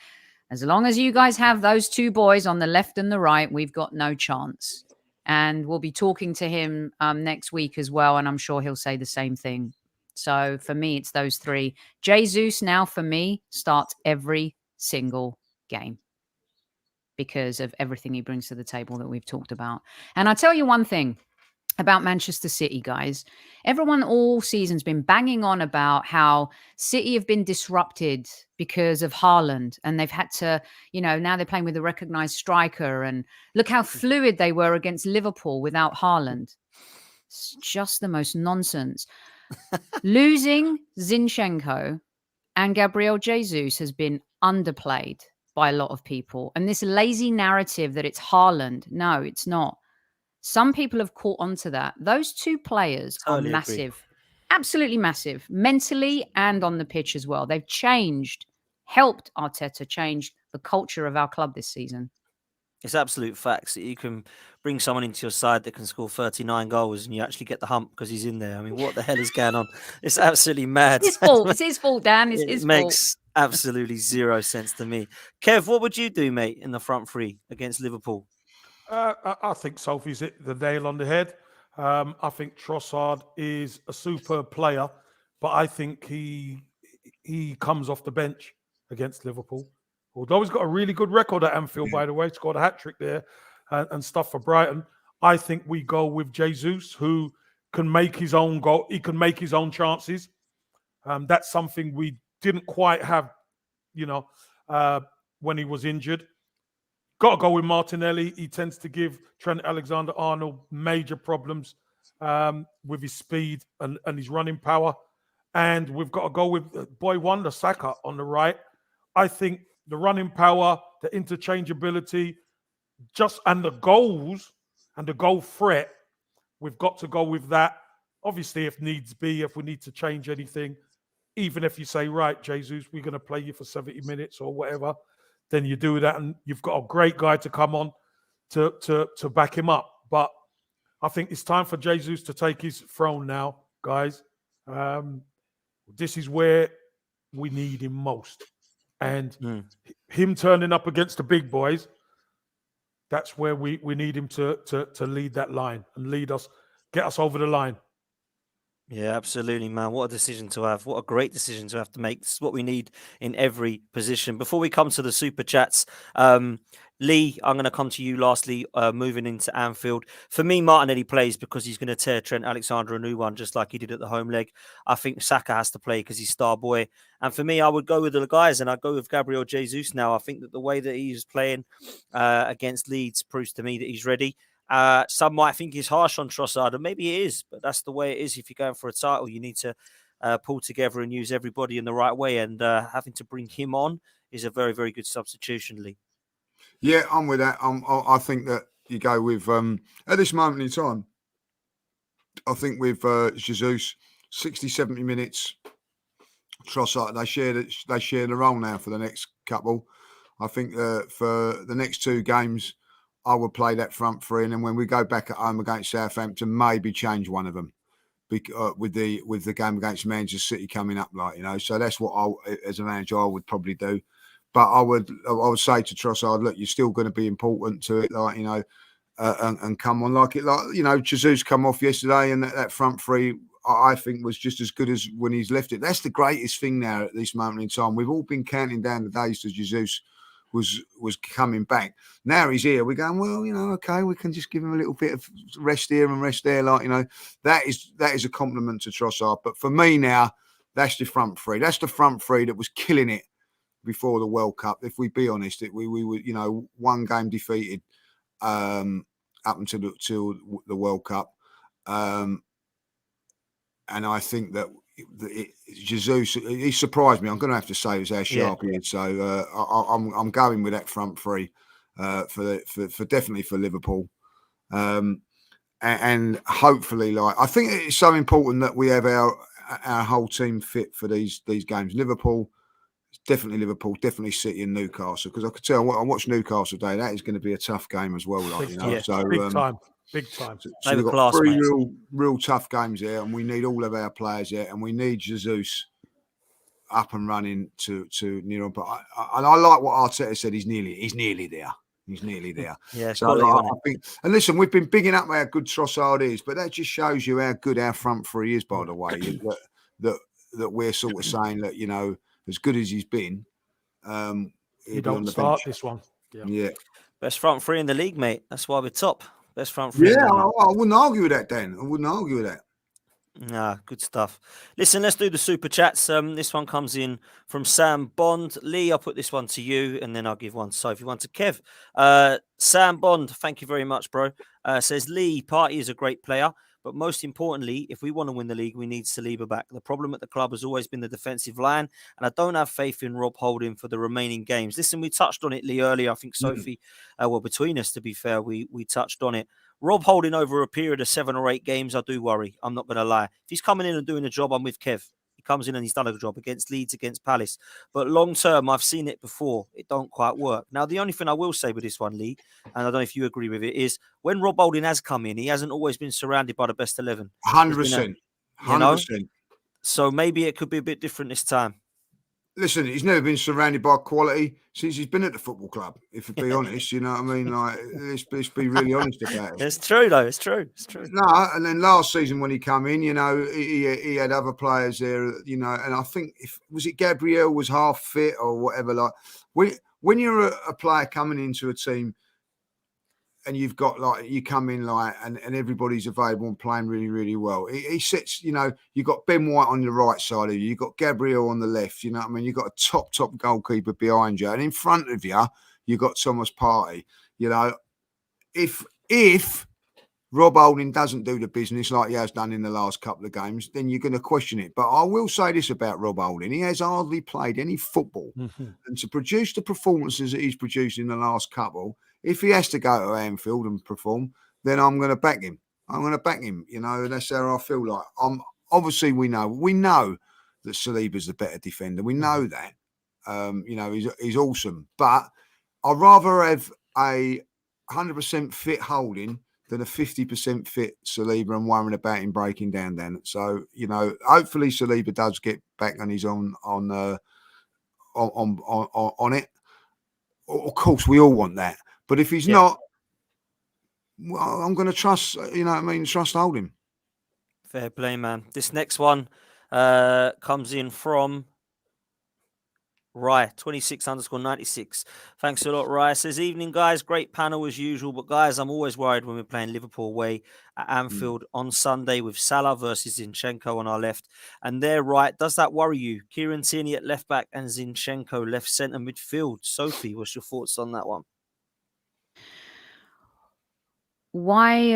as long as you guys have those 2 boys on the left and the right, we've got no chance. And we'll be talking to him next week as well, and I'm sure he'll say the same thing. So for me, it's those 3. Jesus now, for me, starts every single game, because of everything he brings to the table that we've talked about. And I'll tell you one thing about Manchester City, guys. Everyone all season's been banging on about how City have been disrupted because of Haaland, and they've had to, now they're playing with a recognised striker, and look how fluid they were against Liverpool without Haaland. It's just the most nonsense. Losing Zinchenko and Gabriel Jesus has been underplayed by a lot of people. And this lazy narrative that it's Haaland. No, it's not. Some people have caught on to that. Those two players Totally are agree. massive, absolutely massive, mentally and on the pitch as well. They've helped Arteta change the culture of our club this season. It's absolute facts that you can bring someone into your side that can score 39 goals and you actually get the hump because he's in there. I mean, what the hell is going on? It's absolutely mad. It's his fault. It's his fault, Dan. It's It his fault. makes absolutely zero sense to me. Kev, what would you do, mate, in the front three against Liverpool? I think Sophie's hit the nail on the head. I think Trossard is a superb player, but I think he comes off the bench against Liverpool. Although he's got a really good record at Anfield, by the way, scored a hat-trick there and stuff for Brighton. I think we go with Jesus, who can make his own goal. He can make his own chances. That's something we didn't quite have, when he was injured. Got to go with Martinelli. He tends to give Trent Alexander-Arnold major problems with his speed and his running power. And we've got to go with boy wonder Saka on the right. I think the running power, the interchangeability, and the goals and the goal threat, we've got to go with that. Obviously, if needs be, if we need to change anything, even if you say, right, Jesus, we're going to play you for 70 minutes or whatever, then you do that, and you've got a great guy to come on to back him up. But I think it's time for Jesus to take his throne now, guys. This is where we need him most. And him turning up against the big boys, that's where we need him to lead that line and get us over the line. Yeah, absolutely, man. What a decision to have. What a great decision to have to make. This is what we need in every position. Before we come to the super chats, Lee, I'm going to come to you lastly, moving into Anfield. For me, Martinelli plays because he's going to tear Trent Alexander a new one, just like he did at the home leg. I think Saka has to play because he's star boy. And for me, I would go with the guys, and I'd go with Gabriel Jesus now. I think that the way that he's playing against Leeds proves to me that he's ready. Some might think he's harsh on Trossard, and maybe he is, but that's the way it is. If you're going for a title, you need to pull together and use everybody in the right way, and having to bring him on is a very, very good substitution, Lee. Yeah, I'm with that. I think that you go with, at this moment in time, I think with Jesus, 60, 70 minutes, Trossard, they share the role now for the next couple. I think for the next two games, I would play that front three, and then when we go back at home against Southampton, maybe change one of them with the game against Manchester City coming up, So that's what as a manager I would probably do. But I would say to Trossard, look, you're still going to be important to it, and come on Jesus come off yesterday, and that front three I think was just as good as when he's left it. That's the greatest thing now at this moment in time. We've all been counting down the days to Jesus was coming back. Now he's here. We're going, well, okay, we can just give him a little bit of rest here and rest there. That is a compliment to Trossard. But for me now, that's the front three. That's the front three that was killing it before the World Cup. If we be honest, we were, one game defeated up until the World Cup. And I think that Jesus, he surprised me. I'm going to have to say it was how sharp he is. So I'm going with that front three for definitely for Liverpool, and hopefully, I think it's so important that we have our whole team fit for these games. Liverpool, definitely City and Newcastle, because I could tell I watched Newcastle today. That is going to be a tough game as well. Big time. So we've got three real tough games here, and we need all of our players here, and we need Jesus up and running to near on. But I like what Arteta said. He's nearly there. He's nearly there. Yeah. So I think. And listen, we've been bigging up how good Trossard is, but that just shows you how good our front three is. By the way, that we're sort of saying that as good as he's been, you don't start this one. Yeah. Best front three in the league, mate. That's why we're top. Best front three. Yeah, I wouldn't argue with that, Dan. I wouldn't argue with that. Nah, good stuff. Listen, let's do the super chats. This one comes in from Sam Bond. Lee, I'll put this one to you, and then I'll give one to Sophie, one to Kev. Sam Bond, thank you very much, bro. Says Lee, Partey is a great player, but most importantly, if we want to win the league, we need Saliba back. The problem at the club has always been the defensive line, and I don't have faith in Rob Holding for the remaining games. Listen, we touched on it, Lee, earlier. I think Sophie, between us, to be fair, we touched on it. Rob Holding over a period of 7 or 8 games, I do worry. I'm not going to lie. If he's coming in and doing a job, I'm with Kev. He comes in and he's done a good job against Leeds, against Palace. But long term, I've seen it before. It don't quite work. Now, the only thing I will say with this one, Lee, and I don't know if you agree with it, is when Rob Holding has come in, he hasn't always been surrounded by the best 11. 100%. 100%. So maybe it could be a bit different this time. Listen, he's never been surrounded by quality since he's been at the football club. If to be honest, you know what I mean. Like, let's be really honest about it. It's true, though. It's true. No, and then last season when he came in, you know, he had other players there, you know, and I think was it Gabriel was half fit or whatever. Like when you're a player coming into a team, and you've got you come in and everybody's available and playing really, really well. He sits, you know, you've got Ben White on the right side of you, you've got Gabriel on the left, you know what I mean? You've got a top goalkeeper behind you, and in front of you, you've got Thomas Partey. You know, if Rob Holding doesn't do the business like he has done in the last couple of games, then you're going to question it. But I will say this about Rob Holding: he has hardly played any football, and to produce the performances that he's produced in the last couple. If he has to go to Anfield and perform, then I'm going to back him. You know, that's how I feel like. Obviously, we know that Saliba's the better defender. We know that. You know, he's awesome. But I'd rather have a 100% fit Holding than a 50% fit Saliba and worrying about him breaking down. So, you know, hopefully Saliba does get back and he's on it. Of course, we all want that. But if he's not, well, I'm going to trust, you know what I mean, trust Holding. Fair play, man. This next one comes in from Rye, 26_96. Thanks a lot, Rye. Says, evening, guys. Great panel as usual. But, guys, I'm always worried when we're playing Liverpool away at Anfield on Sunday with Salah versus Zinchenko on our left. And they're right. Does that worry you? Kieran Tierney at left back and Zinchenko left centre midfield. Sophie, what's your thoughts on that one? Why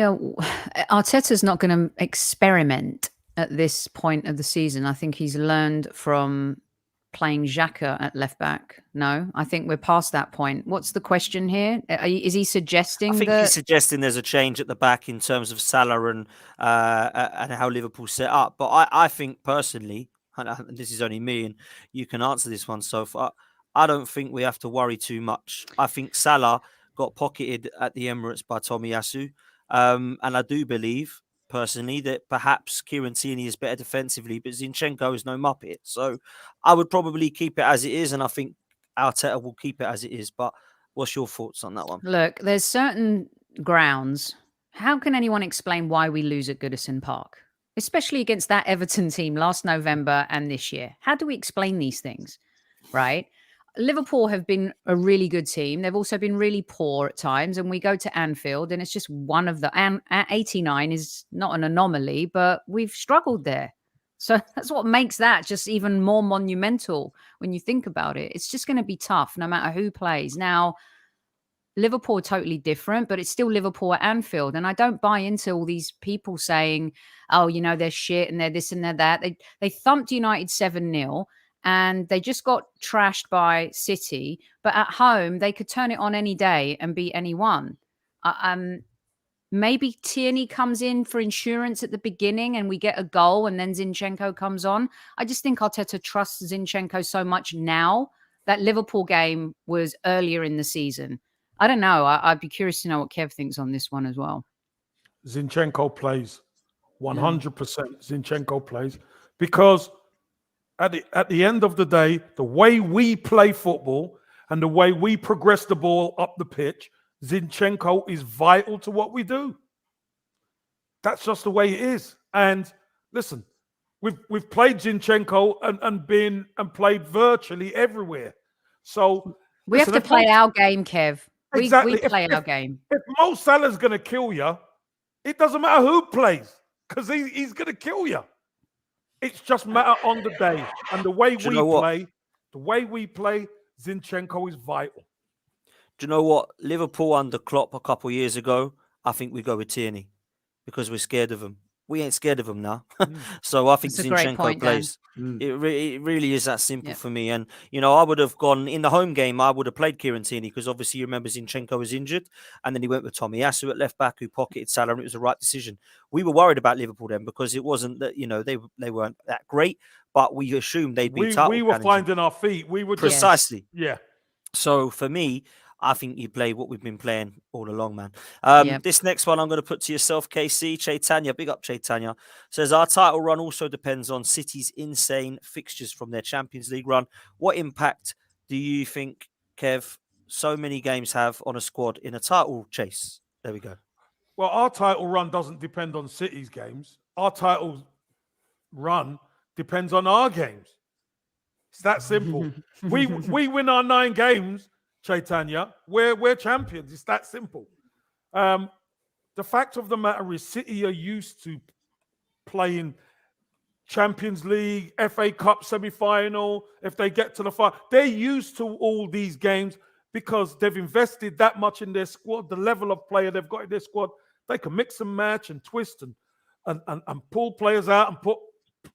Arteta's not going to experiment at this point of the season? I think he's learned from playing Xhaka at left back. No, I think we're past that point. What's the question here? Is he suggesting? I think he's suggesting there's a change at the back in terms of Salah and how Liverpool set up. But I think personally, and this is only me, and you can answer this one so far, I don't think we have to worry too much. I think Salah got pocketed at the Emirates by Tomiyasu. And I do believe, personally, that perhaps Kieran Tierney is better defensively, but Zinchenko is no muppet. So I would probably keep it as it is, and I think Arteta will keep it as it is. But what's your thoughts on that one? Look, there's certain grounds. How can anyone explain why we lose at Goodison Park? Especially against that Everton team last November and this year. How do we explain these things, right? Liverpool have been a really good team. They've also been really poor at times. And we go to Anfield and it's just one of the... And 89 is not an anomaly, but we've struggled there. So that's what makes that just even more monumental when you think about it. It's just going to be tough no matter who plays. Now, Liverpool are totally different, but it's still Liverpool at Anfield. And I don't buy into all these people saying, oh, you know, they're shit and they're this and they're that. They thumped United 7-0. And they just got trashed by City. But at home, they could turn it on any day and beat anyone. Maybe Tierney comes in for insurance at the beginning and we get a goal and then Zinchenko comes on. I just think Arteta trusts Zinchenko so much now. That Liverpool game was earlier in the season. I don't know. I'd be curious to know what Kev thinks on this one as well. Zinchenko plays. 100% Zinchenko plays. Because... At the end of the day, the way we play football and the way we progress the ball up the pitch, Zinchenko is vital to what we do. That's just the way it is. And listen, we've played Zinchenko and played virtually everywhere. So we have to play our game, Kev. Exactly. We play our game. If Mo Salah's going to kill you, it doesn't matter who plays because he's going to kill you. It's just matter on the day. And the way we play, Zinchenko is vital. Do you know what? Liverpool under Klopp a couple of years ago, I think we go with Tierney because we're scared of him. We ain't scared of him now. So I think Zinchenko plays. It really is that simple Yeah. for me. And, I would have gone in the home game. I would have played Kieran Tierney because obviously you remember Zinchenko was injured. And then he went with Tommy Yasu at left back who pocketed Salah. And it was the right decision. We were worried about Liverpool then because it wasn't that, they weren't that great. But we assumed they'd be title We were challenging. finding our feet. We were just, Precisely. yeah. So for me, I think you play what we've been playing all along, man. Yep. This next one I'm going to put to yourself, KC. Chaitanya, big up Chaitanya, says our title run also depends on City's insane fixtures from their Champions League run. What impact do you think, Kev, so many games have on a squad in a title chase? There we go. Well, our title run doesn't depend on City's games. Our title run depends on our games. It's that simple. we win our 9 games, Chaitanya. We're champions. It's that simple. The fact of the matter is, City are used to playing Champions League, FA Cup semi-final. If they get to the final, they're used to all these games because they've invested that much in their squad. The level of player they've got in their squad, they can mix and match and twist and pull players out and put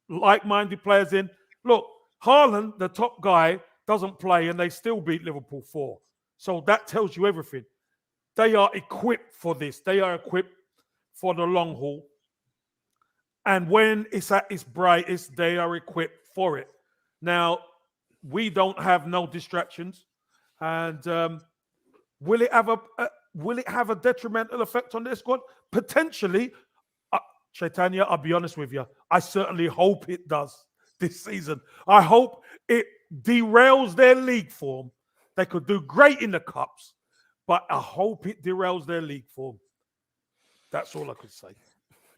like-minded players in. Look, Haaland, the top guy, doesn't play and they still beat Liverpool 4. So that tells you everything. They are equipped for this. They are equipped for the long haul. And when it's at its brightest, they are equipped for it. Now, we don't have no distractions. And will it have a detrimental effect on their squad? Potentially. Chaitanya, I'll be honest with you. I certainly hope it does this season. I hope it derails their league form. They could do great in the cups, but I hope it derails their league form. That's all I could say.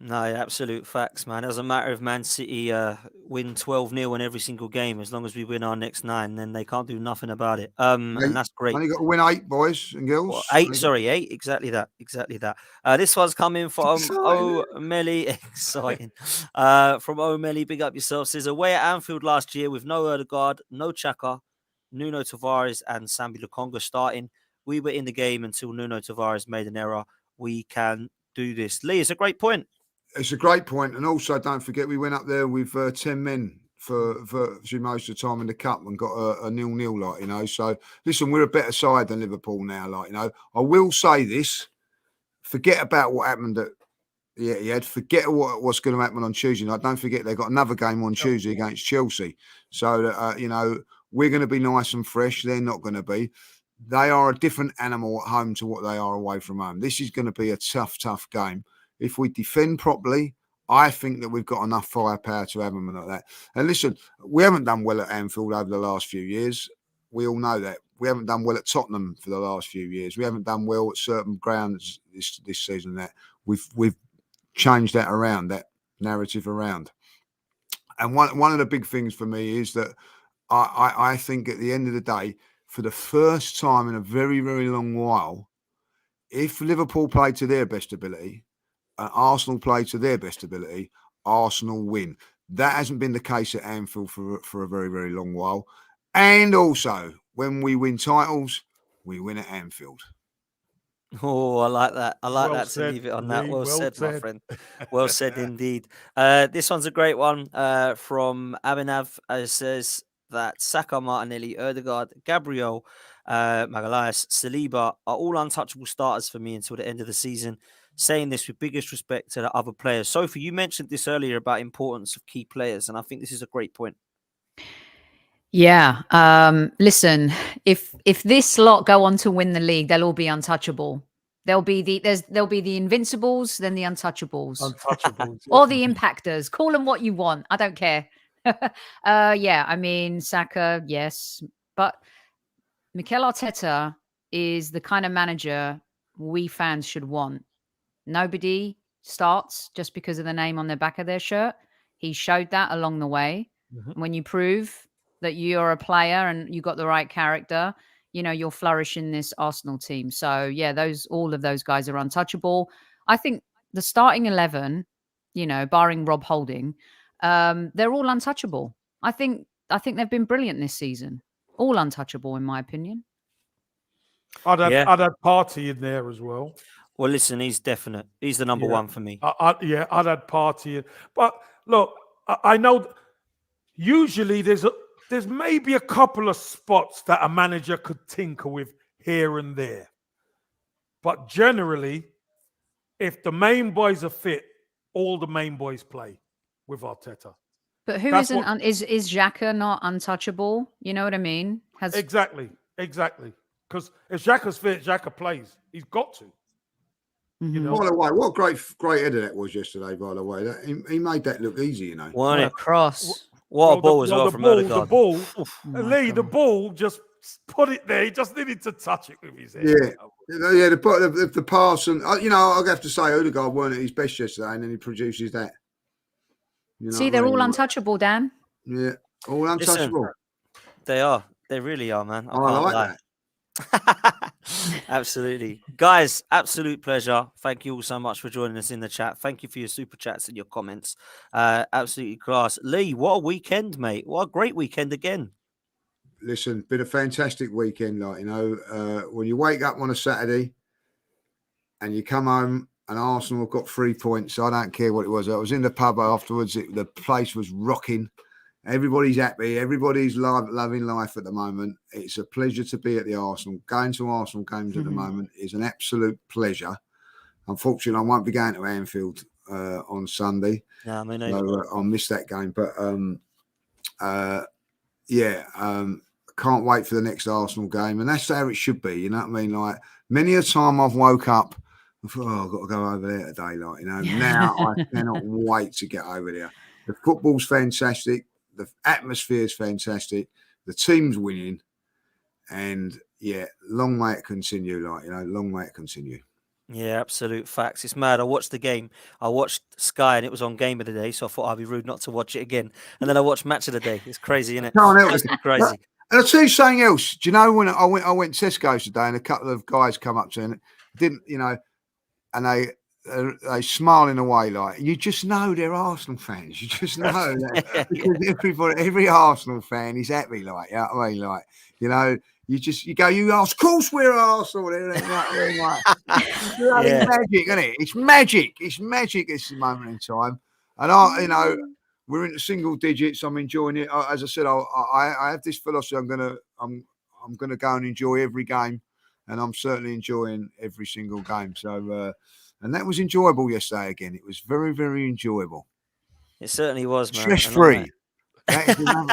No, absolute facts, man. It doesn't matter if Man City win 12-0 in every single game. As long as we win our next 9, then they can't do nothing about it. And that's great. Only got to win 8, boys and girls. Well, 8, sorry, 8. Exactly that. This one's coming from O'Malley. Exciting. From O'Malley, big up yourself. Says, away at Anfield last year with no Odegaard, no Xhaka, Nuno Tavares and Sambi Lukonga starting. We were in the game until Nuno Tavares made an error. We can do this. Lee, it's a great point. It's a great point. And also, don't forget, we went up there with 10 men for most of the time in the cup and got a 0-0, So, listen, we're a better side than Liverpool now, I will say this. Forget about what happened at the Etihad. Forget what's going to happen on Tuesday night. Don't forget, they've got another game on Tuesday against Chelsea. So, we're going to be nice and fresh. They're not going to be. They are a different animal at home to what they are away from home. This is going to be a tough game. If we defend properly, I think that we've got enough firepower to have them like that. And listen, we haven't done well at Anfield over the last few years. We all know that. We haven't done well at Tottenham for the last few years. We haven't done well at certain grounds this season. That we've changed that around, that narrative around. And one of the big things for me is that I think at the end of the day, for the first time in a very, very long while, if Liverpool play to their best ability, Arsenal play to their best ability, Arsenal win. That hasn't been the case at Anfield for a very, very long while. And also, when we win titles, we win at Anfield. Oh, I like that. I like that said, to leave it on Lee, that. Well said, my said. friend. Well said indeed. This one's a great one from Abhinav. Says that Saka, Martinelli, Odegaard, Gabriel, Magalhaes, Saliba are all untouchable starters for me until the end of the season. Saying this with biggest respect to the other players. Sophie, you mentioned this earlier about importance of key players, and I think this is a great point. Yeah. Listen, if this lot go on to win the league, they'll all be untouchable. There'll be the Invincibles, then the Untouchables. Or the Impactors. Call them what you want. I don't care. Yeah, I mean, Saka, yes. But Mikel Arteta is the kind of manager we fans should want. Nobody starts just because of the name on the back of their shirt. He showed that along the way. Mm-hmm. When you prove that you're a player and you got the right character, you'll flourish in this Arsenal team. So yeah, all of those guys are untouchable. I think the starting 11, barring Rob Holding, they're all untouchable. I think they've been brilliant this season. All untouchable, in my opinion. I'd add Partey in there as well. Well, listen, he's definite. He's the number one for me. I'd add Partey in. But look, I know usually there's maybe a couple of spots that a manager could tinker with here and there. But generally, if the main boys are fit, all the main boys play with Arteta. But who That's isn't? what- Is Xhaka not untouchable? You know what I mean? Exactly. Because if Xhaka's fit, Xhaka plays. He's got to. You know? By the way, what great header that was yesterday, by the way. He made that look easy, you know. What What a a cross! What a ball as well from Odegaard. The ball, Oh my Lee, the God. ball just put it there. He just needed to touch it with his head. Yeah, the pass, and I have to say, Odegaard weren't at his best yesterday, and then he produces that. You know See, what I they're mean? all untouchable, Dan. Yeah, all untouchable. They are. They really are, man. I I can't like lie. that. Absolutely. Guys, absolute pleasure. Thank you all so much for joining us in the chat. Thank you for your super chats and your comments. Absolutely class. Lee, what a weekend, mate. What a great weekend again. Listen, been a fantastic weekend. When you wake up on a Saturday and you come home and Arsenal have got 3 points, I don't care what it was. I was in the pub afterwards. The place was rocking. Everybody's happy. Everybody's loving life at the moment. It's a pleasure to be at the Arsenal. Going to Arsenal games at the moment is an absolute pleasure. Unfortunately, I won't be going to Anfield on Sunday. Yeah, I mean, I'll miss that game. But can't wait for the next Arsenal game. And that's how it should be. You know what I mean? Like, many a time I've woke up and thought, I've got to go over there today. Now I cannot wait to get over there. The football's fantastic. The atmosphere is fantastic. The team's winning. And, long may it continue. Long may it continue. yeah, absolute facts. It's mad. I watched the game. I watched Sky and it was on Game of the Day, so I thought I'd be rude not to watch it again. And then I watched Match of the Day. It's crazy, isn't it? Can't help It's it. crazy. And I'll tell you something else. Do you know when I went Tesco's today and a couple of guys come up to me and they smiling away, like, you just know they're Arsenal fans. You just know that because every Arsenal fan is happy, like, you know what I mean? Like, you go, of course we're Arsenal. It's magic, isn't it? It's magic. It's magic at this moment in time. And we're into single digits. I'm enjoying it. As I said, I have this philosophy. I'm gonna go and enjoy every game, and I'm certainly enjoying every single game. So, and that was enjoyable yesterday. Again, it was very, very enjoyable. It certainly was, man. Stress free.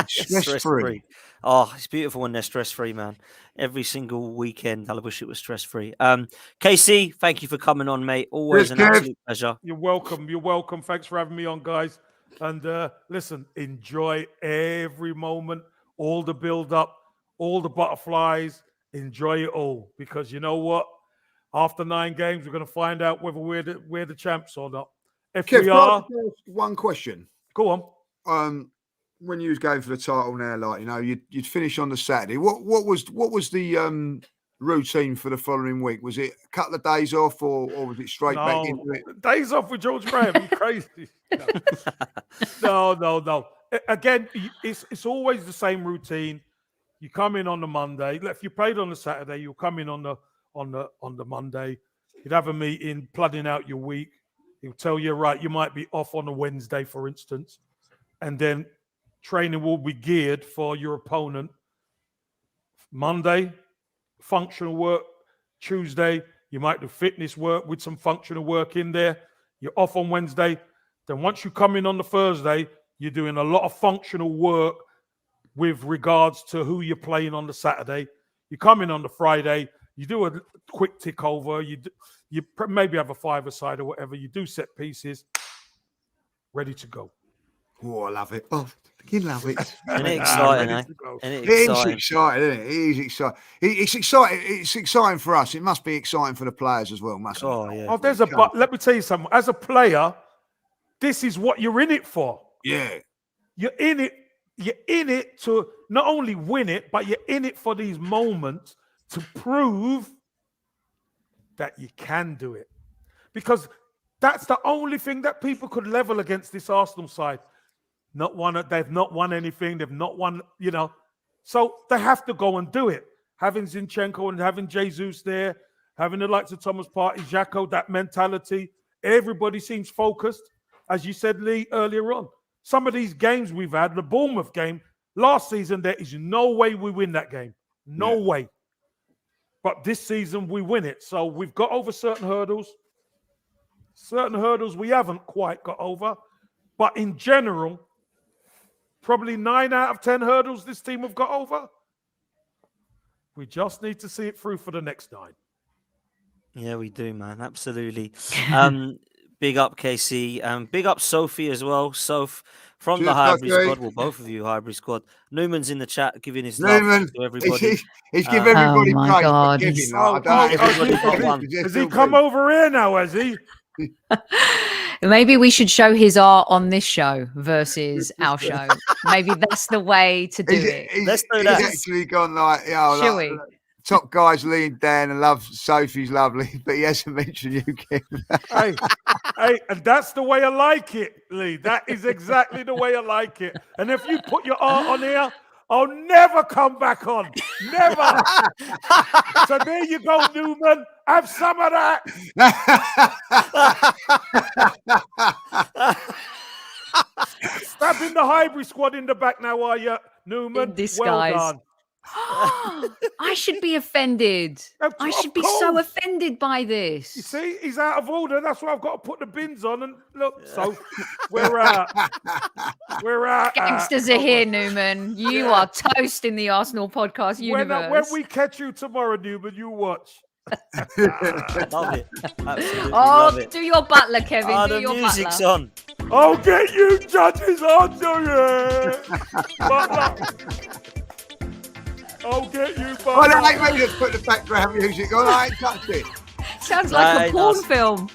Stress free. Oh, it's beautiful when they're stress free, man. Every single weekend, I wish it was stress free. KC, thank you for coming on, mate. Always an absolute pleasure. You're welcome. Thanks for having me on, guys. And listen, enjoy every moment, all the build up, all the butterflies. Enjoy it all, because you know what? After 9 games, we're going to find out whether we're the champs or not. If Kev, we are, one question. Go on. When you was going for the title now, like, you'd finish on the Saturday. What was the routine for the following week? Was it a couple of days off, or was it straight back into it? Days off with George Graham. You crazy? No. Again, it's always the same routine. You come in on the Monday. If you played on the Saturday, you'll come in on the Monday. You'd have a meeting, planning out your week. He'll tell you, right, you might be off on a Wednesday, for instance, and then training will be geared for your opponent. Monday, functional work. Tuesday, you might do fitness work with some functional work in there. You're off on Wednesday. Then once you come in on the Thursday, you're doing a lot of functional work with regards to who you're playing on the Saturday. You come in on the Friday, you do a quick tick over, you maybe have a 5-a-side or whatever, you do set pieces, ready to go. Oh, I love it. Oh, you love it. Isn't it exciting, eh? It is exciting, isn't it? It is exciting. It's exciting. It's exciting for us. It must be exciting for the players as well, mustn't it? Oh, yeah. Oh, there's but let me tell you something. As a player, this is what you're in it for. Yeah. You're in it to not only win it, but you're in it for these moments to prove that you can do it. Because that's the only thing that people could level against this Arsenal side. They've not won anything. They've not won, So they have to go and do it. Having Zinchenko and having Jesus there, having the likes of Thomas Partey, Xhaka, that mentality. Everybody seems focused, as you said, Lee, earlier on. some of these games we've had, the Bournemouth game last season, there is no way we win that game. No way. But this season we win it. So we've got over certain hurdles. Certain hurdles we haven't quite got over. But in general, probably 9 out of 10 hurdles this team have got over. We just need to see it through for the next 9. Yeah, we do, man. Absolutely. Big up, KC. Big up, Sophie, as well. Soph from the Highbury squad. Well, both of you, Highbury squad. Newman's in the chat giving his love to everybody. He's giving everybody praise. Has he come over here now, has he? Maybe we should show his art on this show versus our show. Maybe that's the way to do it. Let's do that. He's actually gone like, Shall we? Top guys, Lee and Dan, and love Sophie's lovely, but he hasn't mentioned you, Kim. hey, and that's the way I like it, Lee. That is exactly the way I like it. And if you put your art on here, I'll never come back on. Never. So there you go, Newman. Have some of that. Stabbing the Highbury squad in the back now, are you, Newman? In disguise. Well done. I should be offended. I should be so offended by this. You see, he's out of order. That's why I've got to put the bins on. And look, so we're out. We're out. Gangsters are here, Newman. You are toast in the Arsenal podcast universe. When we catch you tomorrow, Newman, you watch. Love it. Absolutely love it. Do your butler, Kevin. Do the your music's butler. on. I'll get you judges on, Butler. I'll get you, Butler. I don't like when you put the background music on. I ain't touched it. Sounds like a porn film.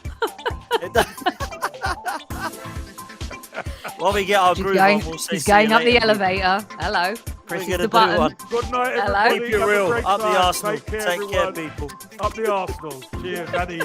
While we get our groove on, we'll say he's going see you up the later. elevator. Hello. Press the button. One. Good night, Hello. everybody. Keep it Have a real. great Up the time. Arsenal. Take care, Take care, everyone. people. Up the Arsenal. Cheers, Daddy.